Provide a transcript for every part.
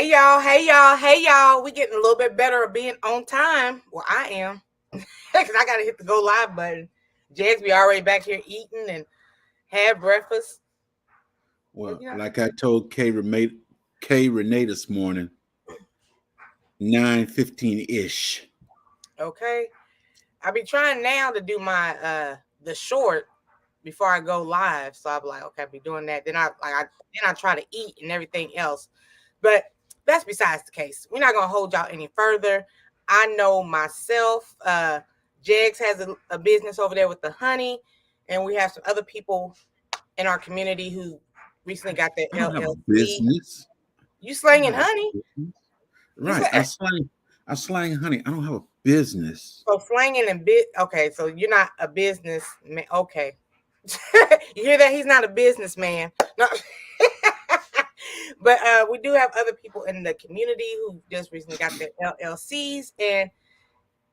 Hey y'all, hey y'all, hey y'all. We getting a little bit better at being on time. Well, I am. Because I got to hit the go live button. Jags be already back here eating and had breakfast. Well, like I told K Renee this morning, 9:15-ish. Okay. I be trying now to do my the short before I go live. So I'll be like, okay, I'll be doing that. Then I try to eat and everything else. But that's besides the case. We're not gonna hold y'all any further. I know myself. Jegs has a business over there with the honey, and we have some other people in our community who recently got their I don't have a LLC. business. You slanging honey? Right. I slang honey. I don't have a business. So slanging and okay, so you're not a business man. Okay. You hear that? He's not a businessman. No. But we do have other people in the community who just recently got their LLCs. And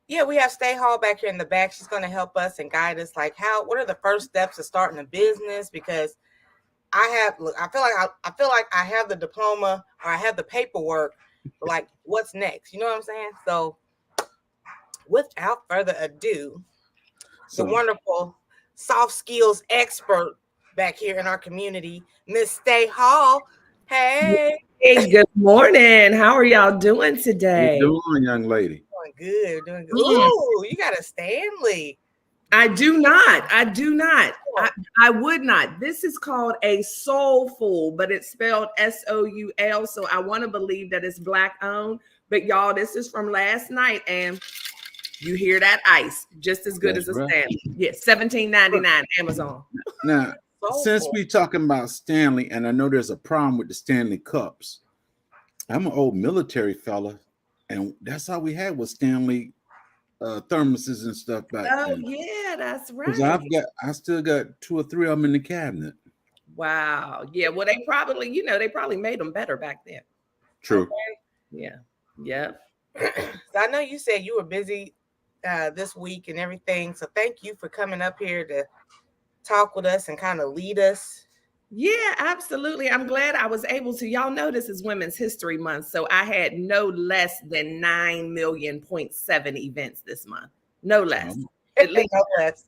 yeah, we have Stay Hall back here in the back. She's going to help us and guide us, like what are the first steps of starting a business? Because I feel like I have the diploma or I have the paperwork, but like what's next? You know what I'm saying? So without further ado, the wonderful soft skills expert back here in our community, Miss Stay Hall. Hey. Hey, good morning. How are y'all doing today? How you doing, young lady? Doing good. Ooh, you got a Stanley. I do not. I would not. This is called a Soulful, but it's spelled Soul. So I want to believe that it's Black owned. But y'all, this is from last night, and you hear that ice just as good as a Stanley. Yeah, $17.99 Amazon. Now, since we talking about Stanley, and I know there's a problem with the Stanley cups, I'm an old military fella, and that's all we had was Stanley thermoses and stuff back then. Oh yeah, that's right. Because I still got 2 or 3 of them in the cabinet. Wow. Yeah. Well, they probably made them better back then. True. Okay. Yeah. Yeah. So I know you said you were busy this week and everything. So thank you for coming up here to talk with us and kind of lead us. Yeah, absolutely. I'm glad I was able to. Y'all know this is Women's History Month, so I had no less than 9.7 events this month. No less. At least no less.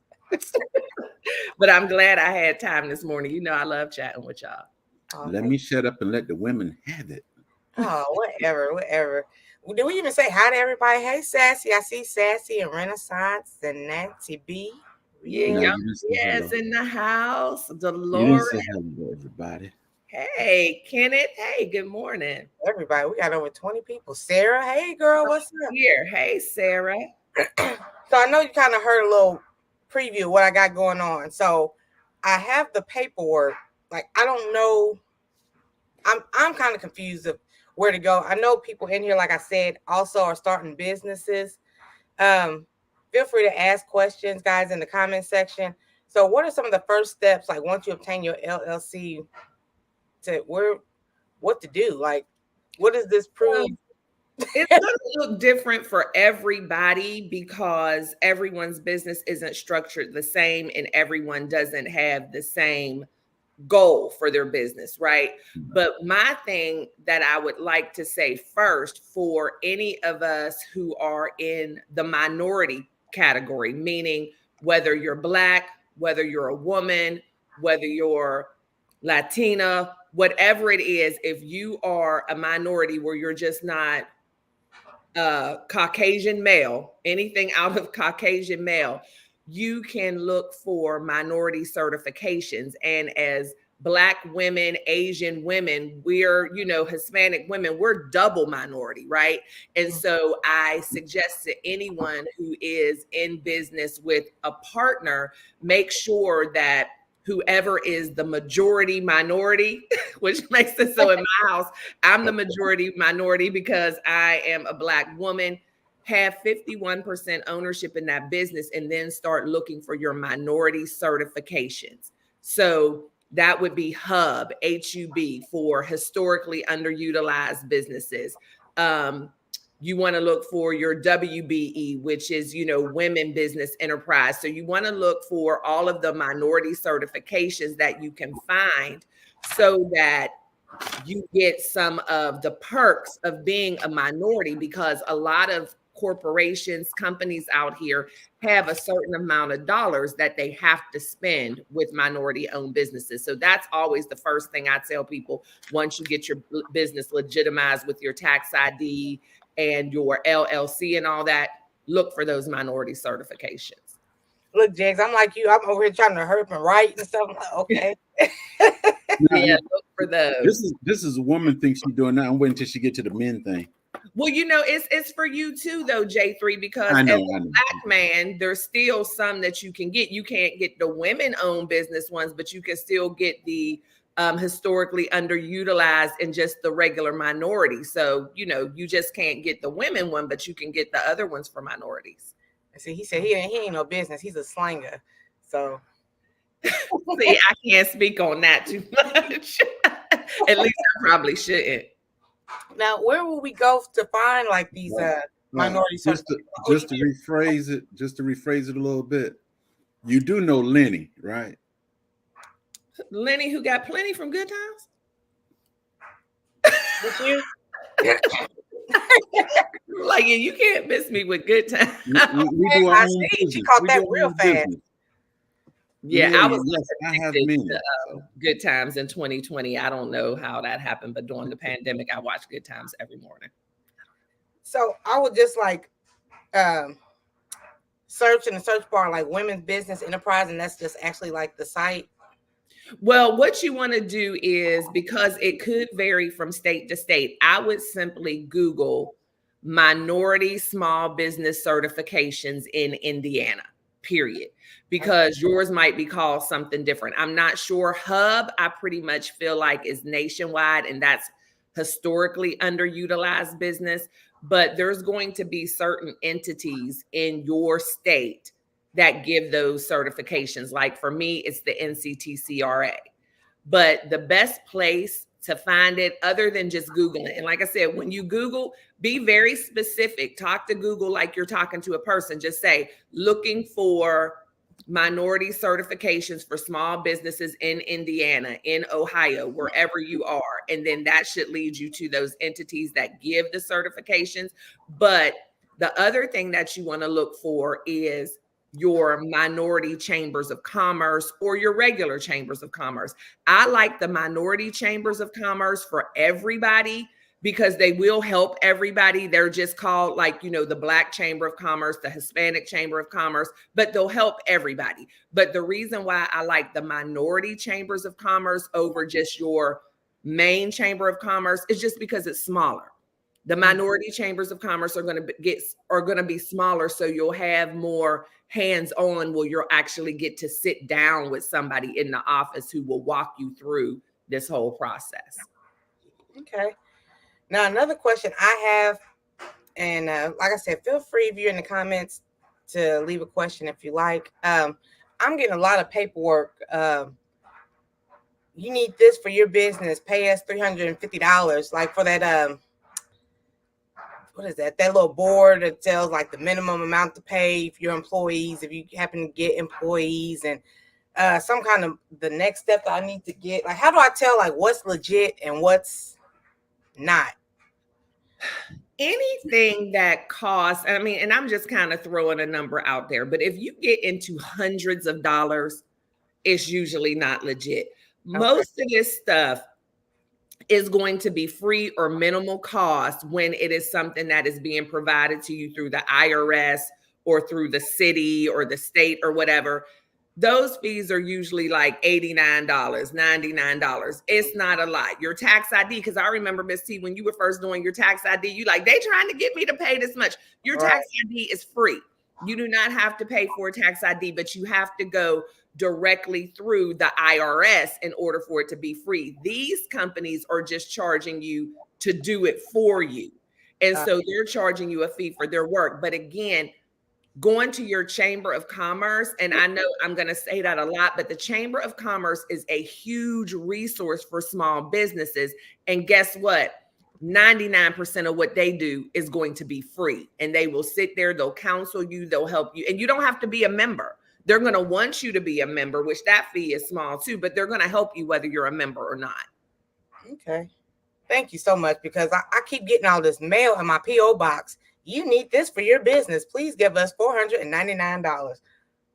But I'm glad I had time this morning. You know, I love chatting with y'all. Okay. Let me shut up and let the women have it. Oh, whatever. Do we even say hi to everybody? Hey, Sassy. I see Sassy and Renaissance and Nancy B. Yeah, yes, in the house. Dolores. You didn't say hello, everybody. Hey, Kenneth. Hey, good morning. Everybody. We got over 20 people. Sarah. Hey, girl. What's up? Here. Hey, Sarah. So I know you kind of heard a little preview of what I got going on. So I have the paperwork. Like, I don't know. I'm kind of confused of where to go. I know people in here, like I said, also are starting businesses. Feel free to ask questions, guys, in the comment section. So what are some of the first steps, like once you obtain your LLC, what to do? Like, what does this prove? It's going to look different for everybody because everyone's business isn't structured the same and everyone doesn't have the same goal for their business, right? But my thing that I would like to say first for any of us who are in the minority category, meaning whether you're Black, whether you're a woman, whether you're Latina, whatever it is, if you are a minority where you're just not Caucasian male, anything out of Caucasian male, you can look for minority certifications. And as Black women, Asian women, we're, Hispanic women, we're double minority, right? And so I suggest to anyone who is in business with a partner, make sure that whoever is the majority minority, which makes it so in my house, I'm the majority minority because I am a Black woman, have 51% ownership in that business and then start looking for your minority certifications. So that would be HUB for historically underutilized businesses. You want to look for your WBE, which is, Women Business Enterprise. So you want to look for all of the minority certifications that you can find so that you get some of the perks of being a minority, because a lot of corporations, companies out here have a certain amount of dollars that they have to spend with minority owned businesses. So that's always the first thing I tell people. Once you get your business legitimized with your tax ID and your LLC and all that, look for those minority certifications. Look, Jags, I'm like you. I'm over here trying to hurp and write and stuff. Okay. Yeah, look for those. This is a woman thing she's doing now. I'm waiting until she get to the men thing. Well, you know, it's for you too, though, J3, because as a Black man, there's still some that you can get. You can't get the women-owned business ones, but you can still get the historically underutilized and just the regular minority. So, you know, you just can't get the women one, but you can get the other ones for minorities. See, he said he ain't no business. He's a slanger. So see, I can't speak on that too much. At least I probably shouldn't. Now, where will we go to find like these minority just to rephrase it a little bit? You do know Lenny, right? Lenny, who got plenty from Good Times? With you? Like, you can't miss me with Good Times. We do our own business. She caught that real fast. Yeah, I was I have many, Good Times in 2020. I don't know how that happened, but during the pandemic, I watched Good Times every morning. So I would just like search in the search bar like women's business enterprise, and that's just actually like the site. Well, what you want to do is, because it could vary from state to state, I would simply Google minority small business certifications in Indiana, period. Because yours might be called something different. I'm not sure. Hub, I pretty much feel like is nationwide, and that's historically underutilized business. But there's going to be certain entities in your state that give those certifications. Like for me, it's the NCTCRA. But the best place to find it, other than just Googling, and like I said, when you Google, be very specific. Talk to Google like you're talking to a person. Just say, looking for minority certifications for small businesses in Indiana, in Ohio, wherever you are. And then that should lead you to those entities that give the certifications. But the other thing that you want to look for is your minority chambers of commerce or your regular chambers of commerce. I like the minority chambers of commerce for everybody because they will help everybody. They're just called like, you know, the Black Chamber of Commerce, the Hispanic Chamber of Commerce, but they'll help everybody. But the reason why I like the minority chambers of commerce over just your main chamber of commerce is just because it's smaller. The minority chambers of commerce are going to be smaller, so you'll have more hands-on where you'll actually get to sit down with somebody in the office who will walk you through this whole process. Okay. Now, another question I have, and like I said, feel free if you're in the comments to leave a question if you like. I'm getting a lot of paperwork. You need this for your business. Pay us $350, like for that. What is that? That little board that tells like the minimum amount to pay for your employees if you happen to get employees, and some kind of the next step that I need to get. Like, how do I tell like what's legit and what's not? Anything that costs, I mean, and I'm just kind of throwing a number out there, but if you get into hundreds of dollars, it's usually not legit. Okay. Most of this stuff is going to be free or minimal cost when it is something that is being provided to you through the IRS or through the city or the state or whatever. Those fees are usually like $89, $99. It's not a lot. Your tax ID, because I remember, Miss T, when you were first doing your tax ID, you like, they trying to get me to pay this much. Your tax ID is free. You do not have to pay for a tax ID, but you have to go directly through the IRS in order for it to be free. These companies are just charging you to do it for you. And so they're charging you a fee for their work. But again, going to your Chamber of Commerce, and I know I'm going to say that a lot, but the Chamber of Commerce is a huge resource for small businesses. And guess what? 99% of what they do is going to be free. And they will sit there, they'll counsel you, they'll help you. And you don't have to be a member. They're going to want you to be a member, which that fee is small too, but they're going to help you whether you're a member or not. Okay. Thank you so much, because I keep getting all this mail in my P.O. box. You need this for your business. Please give us $499.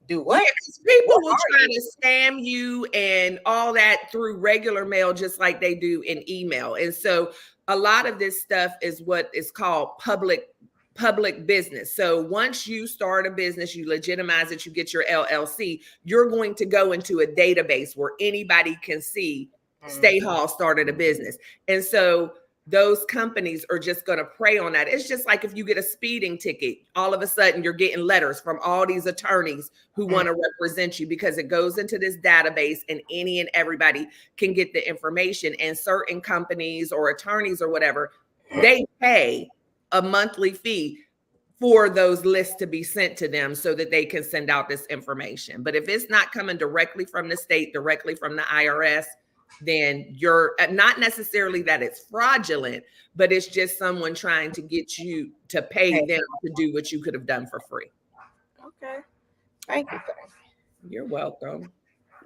Do what? Yeah, people What will are try you? to scam you and all that through regular mail, just like they do in email. And so a lot of this stuff is what is called public business. So once you start a business, you legitimize it, you get your LLC, you're going to go into a database where anybody can see State Hall started a business. And so those companies are just going to prey on that. It's just like if you get a speeding ticket, all of a sudden you're getting letters from all these attorneys who want to represent you, because it goes into this database and any and everybody can get the information. And certain companies or attorneys or whatever, they pay a monthly fee for those lists to be sent to them so that they can send out this information. But if it's not coming directly from the state, directly from the IRS, then you're not necessarily that it's fraudulent, but it's just someone trying to get you to pay them to do what you could have done for free. Okay. Thank you. You're welcome.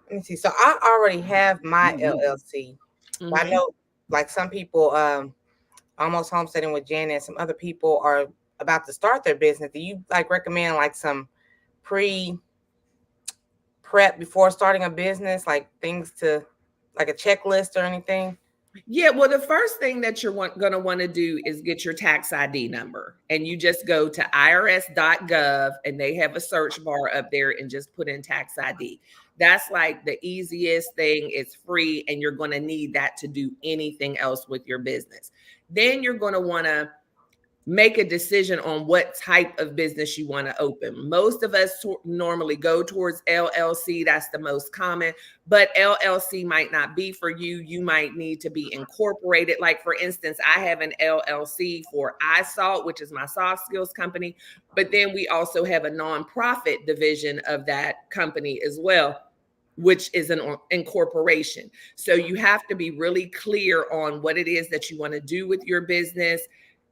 Let me see. So I already have my LLC. Mm-hmm. I know, like, some people, Almost Homesteading with Jen, and some other people are about to start their business. Do you like recommend like some prep before starting a business, like things to, like a checklist or anything? Yeah, well, the first thing that you're going to want to do is get your tax ID number, and you just go to irs.gov and they have a search bar up there and just put in tax ID. That's like the easiest thing. It's free, and you're going to need that to do anything else with your business. Then you're going to want to make a decision on what type of business you want to open. Most of us normally go towards LLC. That's the most common, but LLC might not be for you. You might need to be incorporated. Like, for instance, I have an LLC for iSalt, which is my soft skills company, but then we also have a nonprofit division of that company as well, which is an incorporation. So you have to be really clear on what it is that you want to do with your business.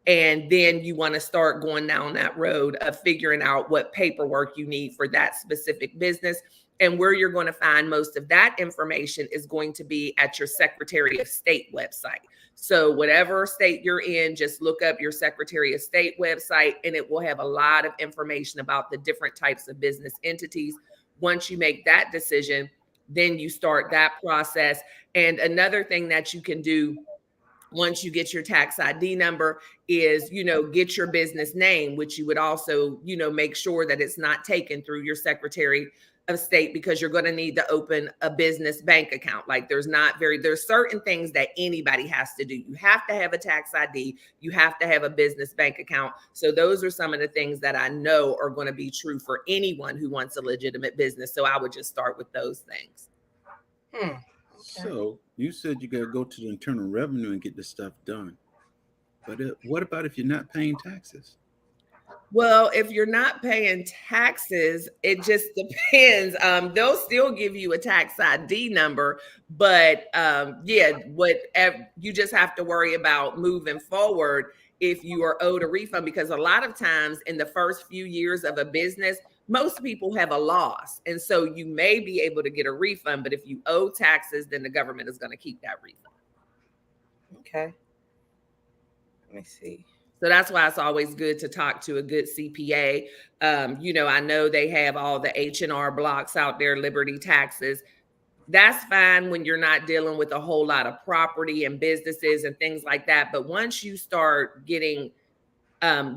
And then you want to start going down that road of figuring out what paperwork you need for that specific business. And where you're going to find most of that information is going to be at your Secretary of State website. So whatever state you're in, just look up your Secretary of State website, and it will have a lot of information about the different types of business entities. Once you make that decision, then you start that process. And another thing that you can do once you get your tax ID number is, get your business name, which you would also, make sure that it's not taken through your Secretary of State, because you're going to need to open a business bank account. Like, there's certain things that anybody has to do. You have to have a tax ID. You have to have a business bank account. So those are some of the things that I know are going to be true for anyone who wants a legitimate business. So I would just start with those things. Okay. So you said you got to go to the Internal Revenue and get this stuff done. But what about if you're not paying taxes? Well, if you're not paying taxes, it just depends. They'll still give you a tax ID number, but you just have to worry about moving forward if you are owed a refund, because a lot of times in the first few years of a business, most people have a loss. And so you may be able to get a refund, but if you owe taxes, then the government is going to keep that refund. Okay. Let me see. So that's why it's always good to talk to a good CPA. I know they have all the H&R blocks out there, Liberty Taxes. That's fine when you're not dealing with a whole lot of property and businesses and things like that. But once you start getting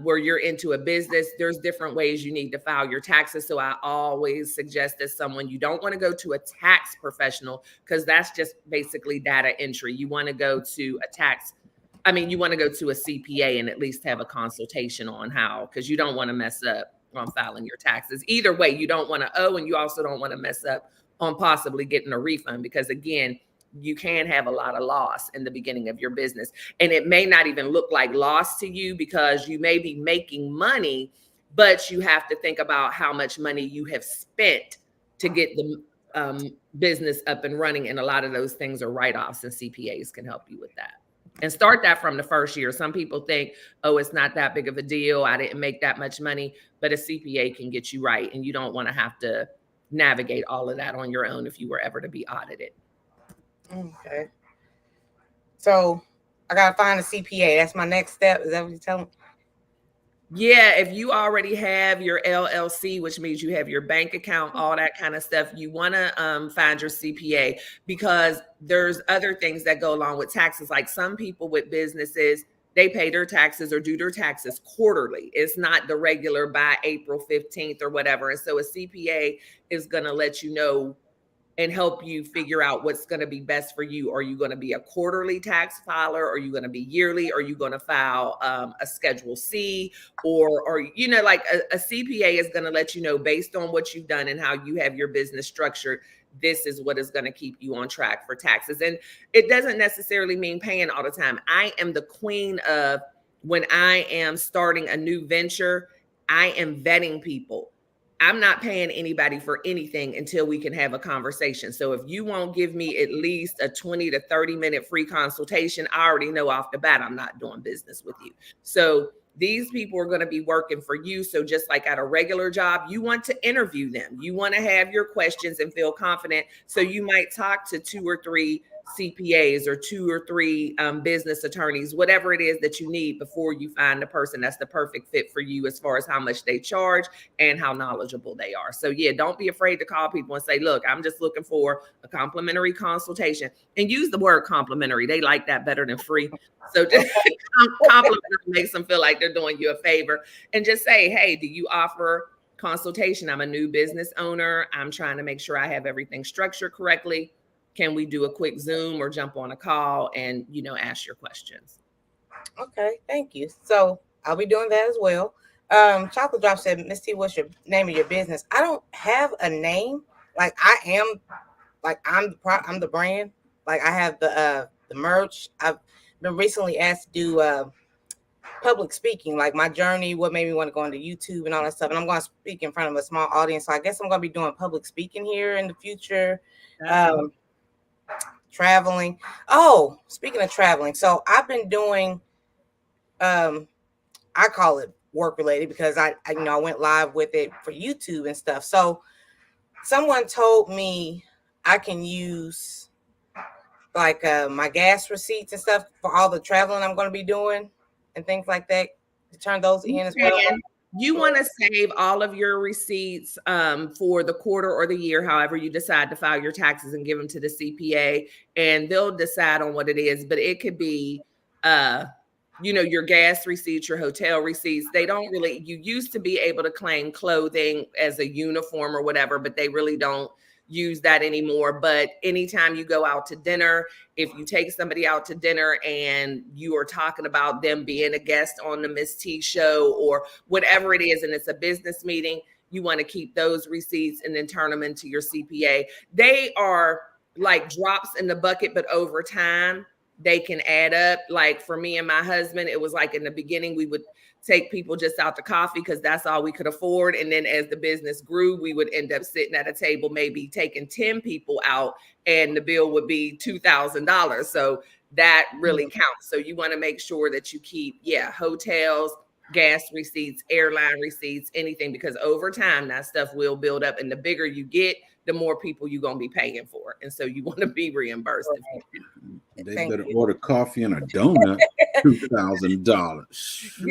where you're into a business, there's different ways you need to file your taxes. So I always suggest as someone, you don't want to go to a tax professional, because that's just basically data entry. You want to go to you want to go to a CPA and at least have a consultation on how, because you don't want to mess up on filing your taxes. Either way, you don't want to owe, and you also don't want to mess up on possibly getting a refund, because again, you can have a lot of loss in the beginning of your business. And it may not even look like loss to you, because you may be making money, but you have to think about how much money you have spent to get the business up and running. And a lot of those things are write-offs, and CPAs can help you with that. And start that from the first year. Some people think, oh, it's not that big of a deal, I didn't make that much money, but a CPA can get you right. And you don't want to have to navigate all of that on your own if you were ever to be audited. Okay. So I gotta find a CPA. That's my next step. Is that what you're telling me? Yeah, if you already have your LLC, which means you have your bank account, all that kind of stuff, you want to find your CPA, because there's other things that go along with taxes. Like some people with businesses, they pay their taxes or do their taxes quarterly. It's not the regular by April 15th or whatever. And so a CPA is going to let you know and help you figure out what's going to be best for you. Are you going to be a quarterly tax filer? Are you going to be yearly? Are you going to file a Schedule C? Or you know, like a CPA is going to let you know, based on what you've done and how you have your business structured, this is what is going to keep you on track for taxes. And it doesn't necessarily mean paying all the time. I am the queen of, when I am starting a new venture, I am vetting people. I'm not paying anybody for anything until we can have a conversation. So if you won't give me at least a 20 to 30 minute free consultation, I already know off the bat I'm not doing business with you. So these people are going to be working for you. So just like at a regular job, you want to interview them. You want to have your questions and feel confident. So you might talk to 2 or 3 CPAs or 2 or 3 business attorneys, whatever it is that you need, before you find the person that's the perfect fit for you as far as how much they charge and how knowledgeable they are. So yeah, don't be afraid to call people and say, look, I'm just looking for a complimentary consultation, and use the word complimentary. They like that better than free. So just complimentary makes them feel like they're doing you a favor, and just say, hey, do you offer consultation? I'm a new business owner. I'm trying to make sure I have everything structured correctly. Can we do a quick Zoom or jump on a call and, you know, ask your questions? Okay, thank you. So I'll be doing that as well. Chocolate Drop said, Miss T, what's your name of your business? I don't have a name. Like I'm the brand. Like I have the merch. I've been recently asked to do public speaking, like my journey, what made me want to go into YouTube and all that stuff. And I'm going to speak in front of a small audience. So I guess I'm going to be doing public speaking here in the future. Traveling. Oh, speaking of traveling, so I've been doing I call it work related, because I went live with it for YouTube and stuff. So someone told me I can use like my gas receipts and stuff for all the traveling I'm going to be doing and things like that, to turn those in as well. You want to save all of your receipts for the quarter or the year, however you decide to file your taxes, and give them to the CPA, and they'll decide on what it is. But it could be, your gas receipts, your hotel receipts. They don't really, you used to be able to claim clothing as a uniform or whatever, but they really don't use that anymore. But anytime you go out to dinner, if you take somebody out to dinner and you are talking about them being a guest on the Miss T show or whatever it is, and it's a business meeting, you want to keep those receipts and then turn them into your CPA. They are like drops in the bucket, but over time they can add up. Like for me and my husband, it was like in the beginning, we would take people just out to coffee because that's all we could afford. And then as the business grew, we would end up sitting at a table, maybe taking 10 people out, and the bill would be $2,000. So that really counts. So you want to make sure that you keep, hotels, gas receipts, airline receipts, anything, because over time that stuff will build up. And the bigger you get, the more people you're going to be paying for. And so you want to be reimbursed. They better order coffee and a donut, $2,000.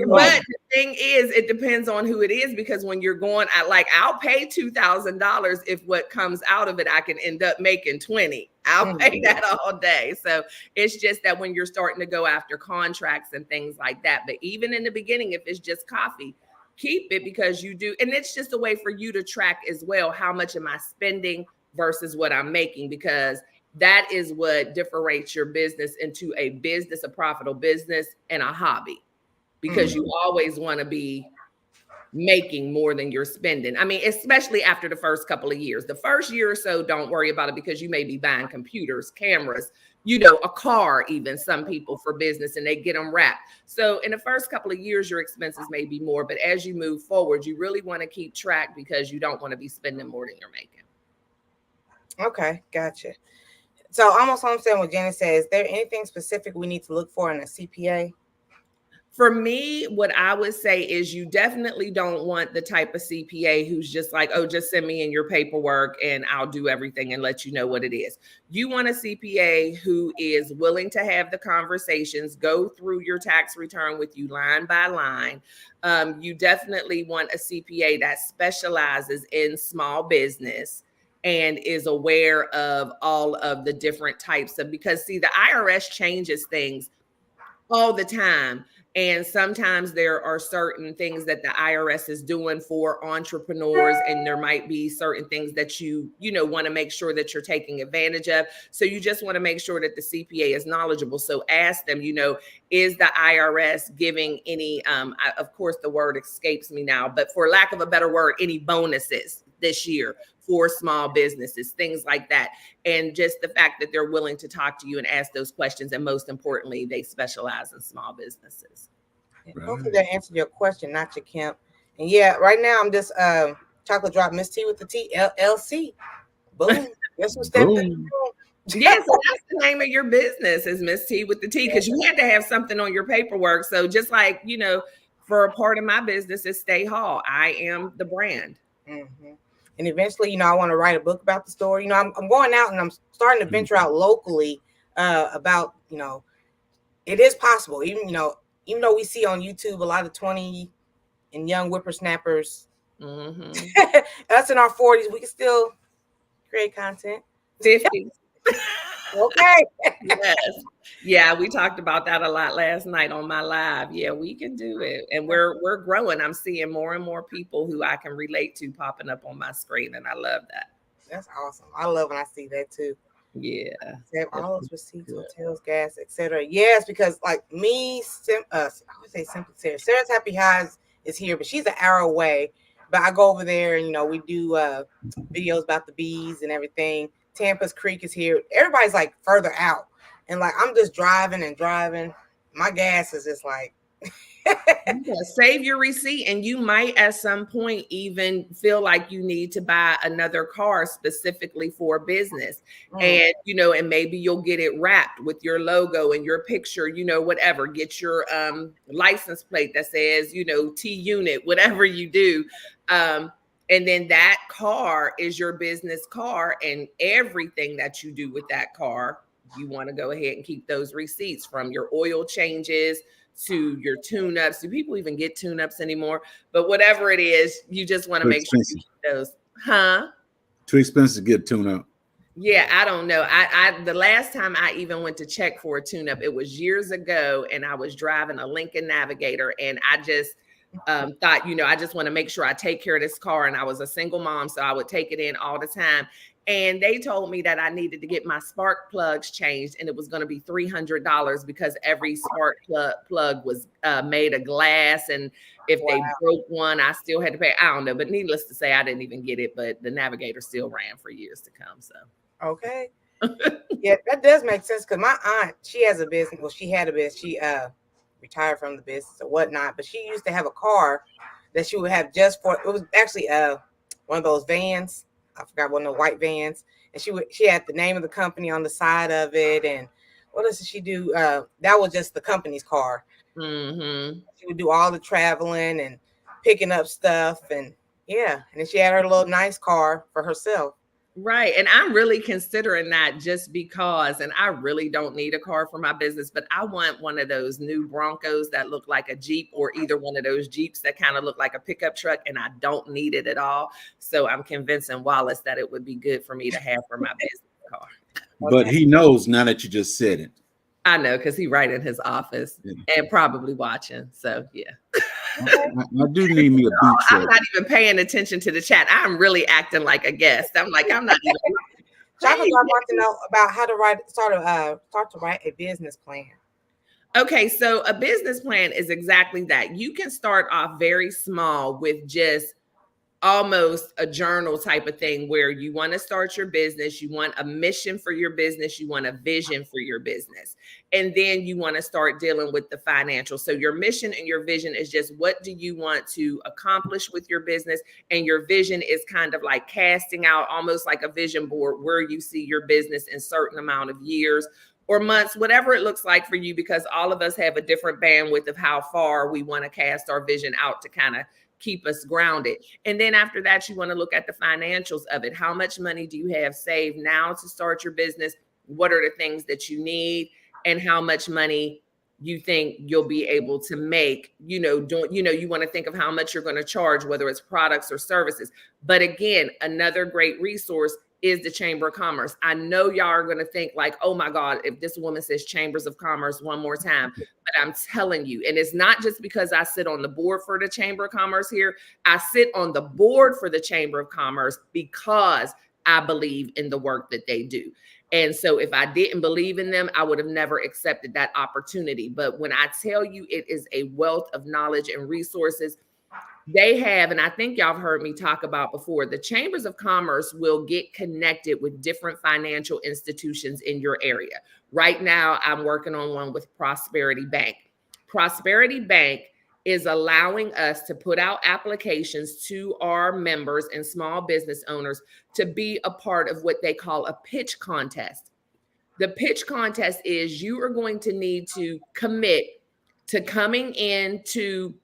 But the thing is, it depends on who it is, because when you're going, I'll pay $2,000 if what comes out of it, I can end up making 20. I'll pay that all day. So it's just that when you're starting to go after contracts and things like that, but even in the beginning, if it's just coffee, keep it, because you do. And it's just a way for you to track as well, how much am I spending versus what I'm making, because that is what differentiates your business into a business, a profitable business, and a hobby, because you always want to be making more than you're spending. I mean, especially after the first couple of years. The first year or so, don't worry about it, because you may be buying computers, cameras, a car, even some people for business, and they get them wrapped. So in the first couple of years, your expenses may be more, but as you move forward, you really want to keep track, because you don't want to be spending more than you're making. Okay, gotcha. So almost understand what Jenny says. Is there anything specific we need to look for in a CPA? For me, what I would say is you definitely don't want the type of CPA who's just like, oh, just send me in your paperwork and I'll do everything and let you know what it is. You want a CPA who is willing to have the conversations, go through your tax return with you line by line. You definitely want a CPA that specializes in small business and is aware of all of the different types of, because see, the IRS changes things all the time. And sometimes there are certain things that the IRS is doing for entrepreneurs, and there might be certain things that you want to make sure that you're taking advantage of. So you just want to make sure that the CPA is knowledgeable. So ask them, is the IRS giving any, of course, the word escapes me now, but for lack of a better word, any bonuses this year for small businesses, things like that. And just the fact that they're willing to talk to you and ask those questions. And most importantly, they specialize in small businesses. Right. Hopefully that answered your question, not your Kemp. And yeah, right now I'm just chocolate drop Miss T with the T LLC. Boom. Guess who stepped in? Yeah, so that's the name of your business is Miss T with the T, because you had to have something on your paperwork. So just like, for a part of my business is Stay Hall. I am the brand. Mm-hmm. And eventually, I want to write a book about the store. I'm going out and I'm starting to venture out locally about, it is possible. Even though we see on YouTube a lot of 20 and young whippersnappers, us in our 40s, we can still create content. 50s. Okay. Yes. Yeah, we talked about that a lot last night on my live. Yeah, we can do it. And we're growing. I'm seeing more and more people who I can relate to popping up on my screen. And I love that. That's awesome. I love when I see that too. Yeah. Have all those receipts, hotels, gas, etc. Yes, because like me, I would say Simply Sarah. Sarah's Happy Highs is here, but she's an hour away. But I go over there and we do videos about the bees and everything. Tampa's Creek is here. Everybody's like further out. And like I'm just driving and driving. My gas is just like save your receipt, and you might at some point even feel like you need to buy another car specifically for business. And and maybe you'll get it wrapped with your logo and your picture, whatever. Get your license plate that says T unit, whatever you do. And then that car is your business car, and everything that you do with that car, you want to go ahead and keep those receipts, from your oil changes to your tune-ups. Do people even get tune-ups anymore? But whatever it is, you just want to make sure you keep those. Too expensive to get tune-up. Yeah, I don't know. I the last time I even went to check for a tune-up, it was years ago, and I was driving a Lincoln Navigator, and I just thought, I just want to make sure I take care of this car. And I was a single mom, so I would take it in all the time. And they told me that I needed to get my spark plugs changed, and it was going to be $300 because every spark plug was made of glass. And if they broke one, I still had to pay. I don't know. But needless to say, I didn't even get it. But the Navigator still ran for years to come. So. Okay. Yeah, that does make sense, because my aunt, she has a business. Well, she had a business. She retired from the business or whatnot. But she used to have a car that she would have just for, it was actually one of those vans. I forgot, one of the white vans, and she had the name of the company on the side of it. And what else did she do? That was just the company's car. She would do all the traveling and picking up stuff, and and then she had her little nice car for herself. Right. And I'm really considering that, just because, and I really don't need a car for my business, but I want one of those new Broncos that look like a Jeep, or either one of those Jeeps that kind of look like a pickup truck, and I don't need it at all. So I'm convincing Wallace that it would be good for me to have for my business car. But he knows now that you just said it. I know, because he's right in his office and probably watching. So, yeah. I do need me a beach I'm not even paying attention to the chat. I'm really acting like a guest. I'm like, I'm not even. Chocolate Drop wants to know about how to start to write a business plan. Okay, so a business plan is exactly that. You can start off very small with just almost a journal type of thing, where you want to start your business, you want a mission for your business, you want a vision for your business, and then you want to start dealing with the financial. So your mission and your vision is just, what do you want to accomplish with your business? And your vision is kind of like casting out, almost like a vision board, where you see your business in certain amount of years or months, whatever it looks like for you, because all of us have a different bandwidth of how far we want to cast our vision out to kind of keep us grounded. And then after that, you want to look at the financials of it. How much money do you have saved now to start your business? What are the things that you need? And how much money you think you'll be able to make, you want to think of how much you're going to charge, whether it's products or services. But again, another great resource is the Chamber of Commerce. I know y'all are going to think like, oh my God, if this woman says Chambers of Commerce one more time, but I'm telling you, and it's not just because I sit on the board for the Chamber of Commerce here. I sit on the board for the Chamber of Commerce because I believe in the work that they do. And so if I didn't believe in them, I would have never accepted that opportunity. But when I tell you it is a wealth of knowledge and resources, they have, and I think y'all have heard me talk about before, the Chambers of Commerce will get connected with different financial institutions in your area. Right now, I'm working on one with Prosperity Bank. Prosperity Bank is allowing us to put out applications to our members and small business owners to be a part of what they call a pitch contest. The pitch contest is you are going to need to commit to coming into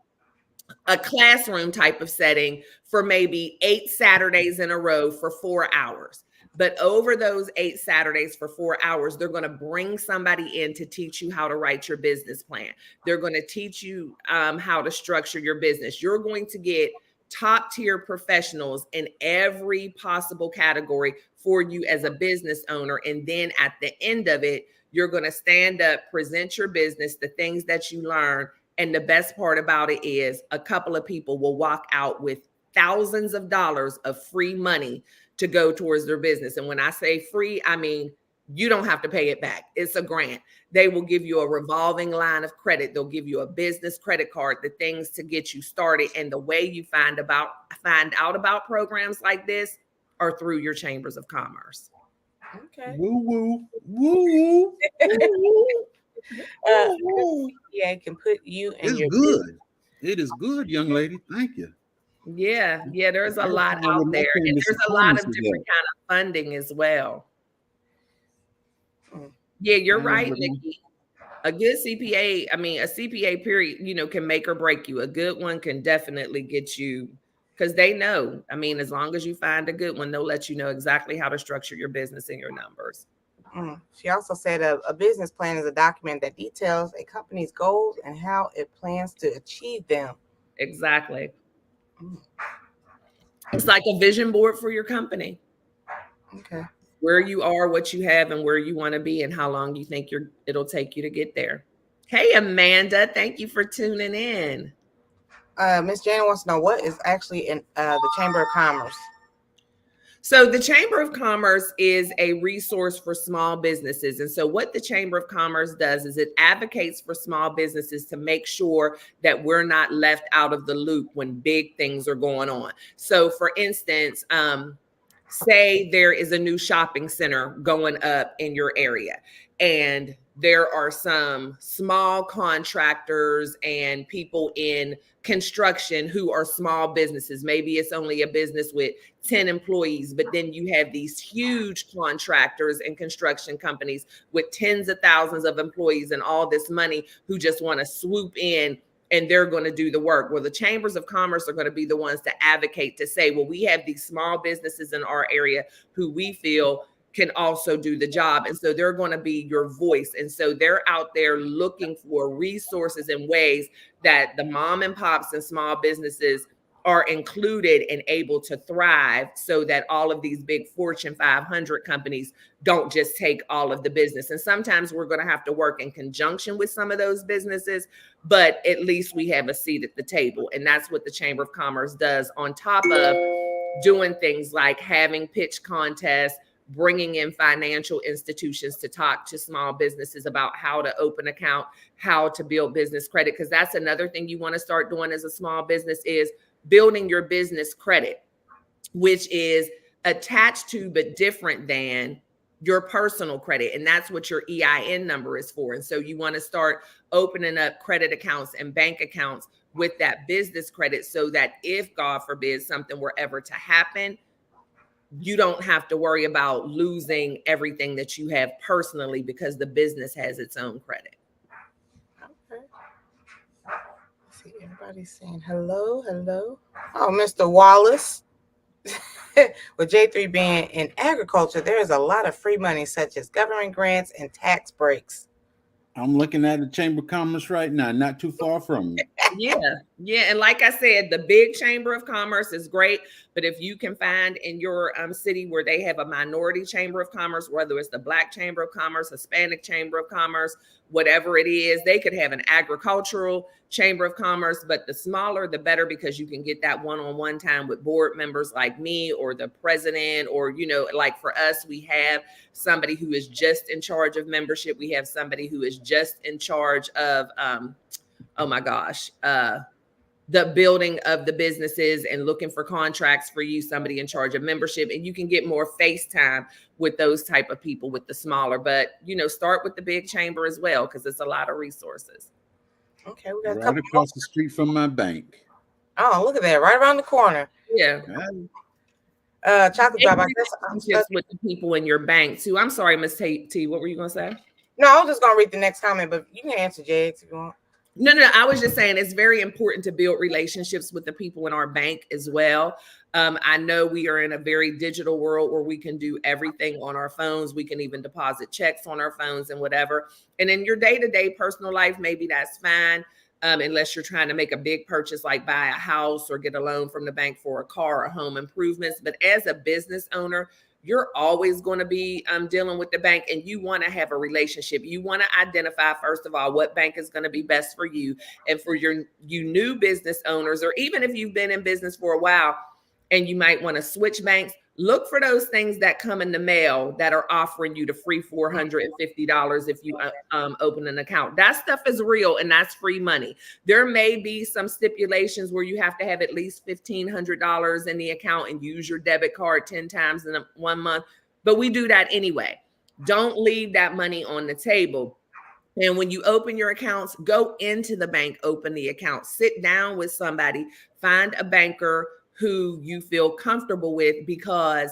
a classroom type of setting for maybe 8 Saturdays in a row for 4 hours. But over those 8 Saturdays for 4 hours, they're going to bring somebody in to teach you how to write your business plan. They're going to teach you how to structure your business. You're going to get top tier professionals in every possible category for you as a business owner. And then at the end of it, you're going to stand up, present your business, the things that you learn. And the best part about it is a couple of people will walk out with thousands of dollars of free money to go towards their business. And when I say free, I mean, you don't have to pay it back. It's a grant. They will give you a revolving line of credit. They'll give you a business credit card, the things to get you started. And the way you find out about programs like this are through your Chambers of Commerce. Okay. Woo woo. Woo woo. Yeah, it can put you in It's your good. business. It is good, young lady. Thank you. Yeah, there's a lot out there, and there's a lot of different kind of funding as well. Yeah, you're right, Nikki. A good CPA, a CPA period, can make or break you. A good one can definitely get you, because they know, as long as you find a good one, they'll let you know exactly how to structure your business and your numbers. She also said a business plan is a document that details a company's goals and how it plans to achieve them. Exactly. It's like a vision board for your company. Okay. Where you are, what you have, and where you want to be, and how long you think it'll take you to get there. Hey, Amanda, thank you for tuning in. Miss Janet wants to know what is actually in the Chamber of Commerce. So the Chamber of Commerce is a resource for small businesses. And so what the Chamber of Commerce does is it advocates for small businesses to make sure that we're not left out of the loop when big things are going on. So for instance, say there is a new shopping center going up in your area, and there are some small contractors and people in construction who are small businesses. Maybe it's only a business with 10 employees, but then you have these huge contractors and construction companies with tens of thousands of employees and all this money who just want to swoop in and they're going to do the work. Well, the Chambers of Commerce are going to be the ones to advocate to say, well, we have these small businesses in our area who we feel can also do the job. And so they're going to be your voice. And so they're out there looking for resources and ways that the mom and pops and small businesses are included and able to thrive, so that all of these big Fortune 500 companies don't just take all of the business. And sometimes we're going to have to work in conjunction with some of those businesses, but at least we have a seat at the table. And that's what the Chamber of Commerce does, on top of doing things like having pitch contests, bringing in financial institutions to talk to small businesses about how to open account, how to build business credit. Because that's another thing you want to start doing as a small business, is building your business credit, which is attached to but different than your personal credit. And that's what your EIN number is for. And so you want to start opening up credit accounts and bank accounts with that business credit, so that if, God forbid, something were ever to happen, you don't have to worry about losing everything that you have personally because the business has its own credit. Okay. See, everybody's saying hello. Oh, Mr. Wallace. With J3 being in agriculture, there is a lot of free money such as government grants and tax breaks. I'm looking at the Chamber of Commerce right now, not too far from me. Yeah. And like I said, the big Chamber of Commerce is great. But if you can find in your city where they have a minority Chamber of Commerce, whether it's the Black Chamber of Commerce, Hispanic Chamber of Commerce, whatever it is, they could have an agricultural Chamber of Commerce, but the smaller, the better, because you can get that one-on-one time with board members like me or the president, or, like for us, we have somebody who is just in charge of membership. We have somebody who is just in charge of, the building of the businesses and looking for contracts for you, somebody in charge of membership, and you can get more face time with those type of people with the smaller, but start with the big chamber as well, because it's a lot of resources. Okay, we got right a couple across the street from my bank. Oh, look at that, right around the corner. Yeah. Chocolate drop. I guess with the people in your bank too. I'm sorry, Miss T. What were you gonna say? No, I was just gonna read the next comment, but you can answer, Jags, if you want. No. I was just saying it's very important to build relationships with the people in our bank as well. I know we are in a very digital world where we can do everything on our phones. We can even deposit checks on our phones and whatever. And in your day-to-day personal life, maybe that's fine. Unless you're trying to make a big purchase like buy a house or get a loan from the bank for a car or home improvements. But as a business owner, you're always going to be dealing with the bank, and you want to have a relationship. You want to identify, first of all, what bank is going to be best for you. And for you new business owners, or even if you've been in business for a while and you might want to switch banks, look for those things that come in the mail that are offering you the free $450 if you open an account. That stuff is real, and that's free money. There may be some stipulations where you have to have at least $1,500 in the account and use your debit card 10 times in 1 month, but we do that anyway. Don't leave that money on the table. And when you open your accounts, go into the bank, open the account, sit down with somebody, find a banker who you feel comfortable with, because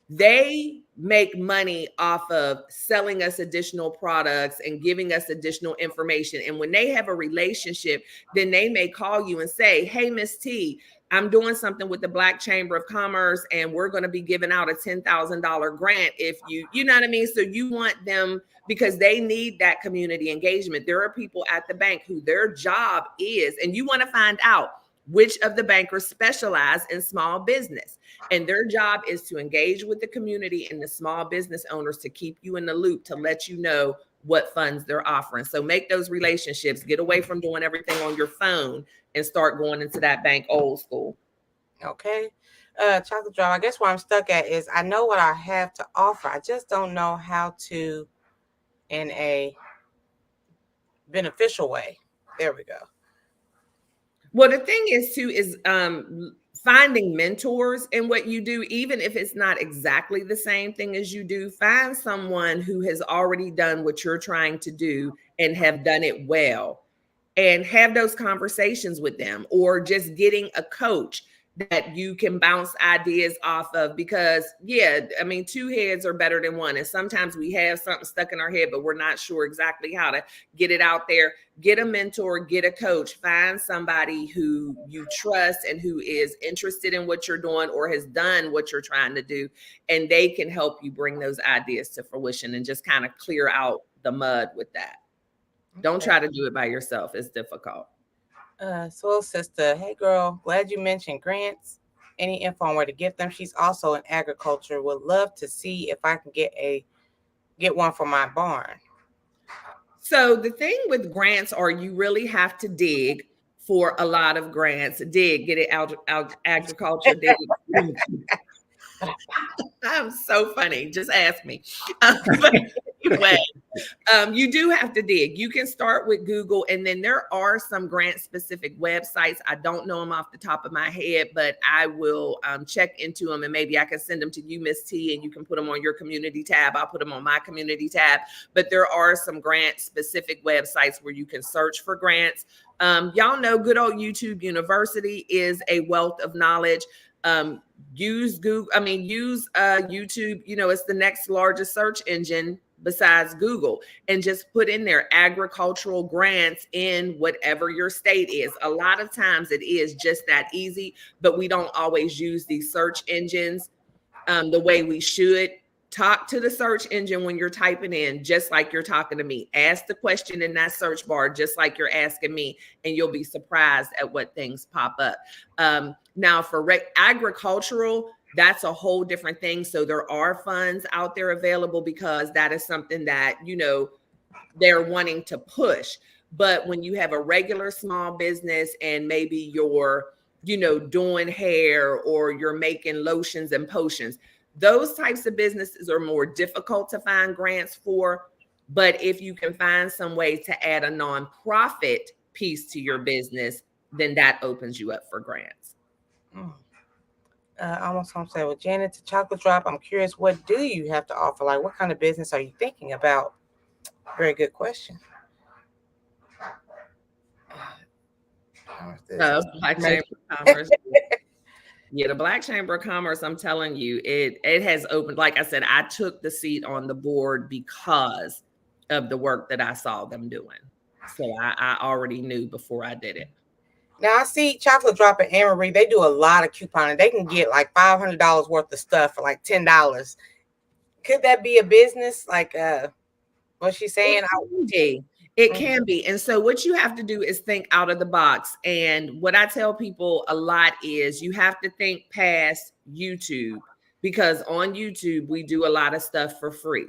they make money off of selling us additional products and giving us additional information. And when they have a relationship, then they may call you and say, hey, Miss T, I'm doing something with the Black Chamber of Commerce, and we're going to be giving out a $10,000 grant if you know what I mean? So you want them, because they need that community engagement. There are people at the bank who their job is, and you want to find out which of the bankers specialize in small business, and their job is to engage with the community and the small business owners to keep you in the loop, to let you know what funds they're offering. So make those relationships, get away from doing everything on your phone and start going into that bank old school. Okay. Chocolate Drop, I guess where I'm stuck at is I know what I have to offer. I just don't know how to in a beneficial way. There we go. Well, the thing is too, is finding mentors in what you do, even if it's not exactly the same thing as you do. Find someone who has already done what you're trying to do and have done it well, and have those conversations with them, or just getting a coach that you can bounce ideas off of, because two heads are better than one. And sometimes we have something stuck in our head, but we're not sure exactly how to get it out there. Get a mentor, get a coach, find somebody who you trust and who is interested in what you're doing or has done what you're trying to do, and they can help you bring those ideas to fruition and just kind of clear out the mud with that. Don't try to do it by yourself. It's difficult. Soul Sister, hey girl, glad you mentioned grants. Any info on where to get them? She's also in agriculture. Would love to see if I can get one for my barn. So the thing with grants are you really have to dig for a lot of grants. Get it out agriculture. Dig. I'm so funny. Just ask me. But anyway, you do have to dig. You can start with Google, and then there are some grant specific websites. I don't know them off the top of my head, but I will check into them, and maybe I can send them to you, Miss T, and you can put them on your community tab. I'll put them on my community tab. But there are some grant specific websites where you can search for grants. Y'all know good old YouTube University is a wealth of knowledge. Use Google. I mean, use YouTube. You know, it's the next largest search engine besides Google, and just put in there agricultural grants in whatever your state is. A lot of times it is just that easy, but we don't always use these search engines the way we should. Talk to the search engine when you're typing in, just like you're talking to me. Ask the question in that search bar, just like you're asking me, and you'll be surprised at what things pop up. Now, for agricultural, that's a whole different thing. So there are funds out there available, because that is something that, you know, they're wanting to push. But when you have a regular small business and maybe you're, you know, doing hair, or you're making lotions and potions, those types of businesses are more difficult to find grants for. But if you can find some way to add a nonprofit piece to your business, then that opens you up for grants. Almost home said, well, Janet, to Chocolate Drop, I'm curious, what do you have to offer? Like, what kind of business are you thinking about? Very good question. Black Chamber of Commerce. Yeah, the Black Chamber of Commerce, I'm telling you, it has opened. Like I said, I took the seat on the board because of the work that I saw them doing. So I already knew before I did it. Now I see Chocolate Drop and Anne Marie, they do a lot of couponing. They can get like $500 worth of stuff for like $10. Could that be a business? Like what's she saying? It can be. And so what you have to do is think out of the box. And what I tell people a lot is you have to think past YouTube, because on YouTube, we do a lot of stuff for free.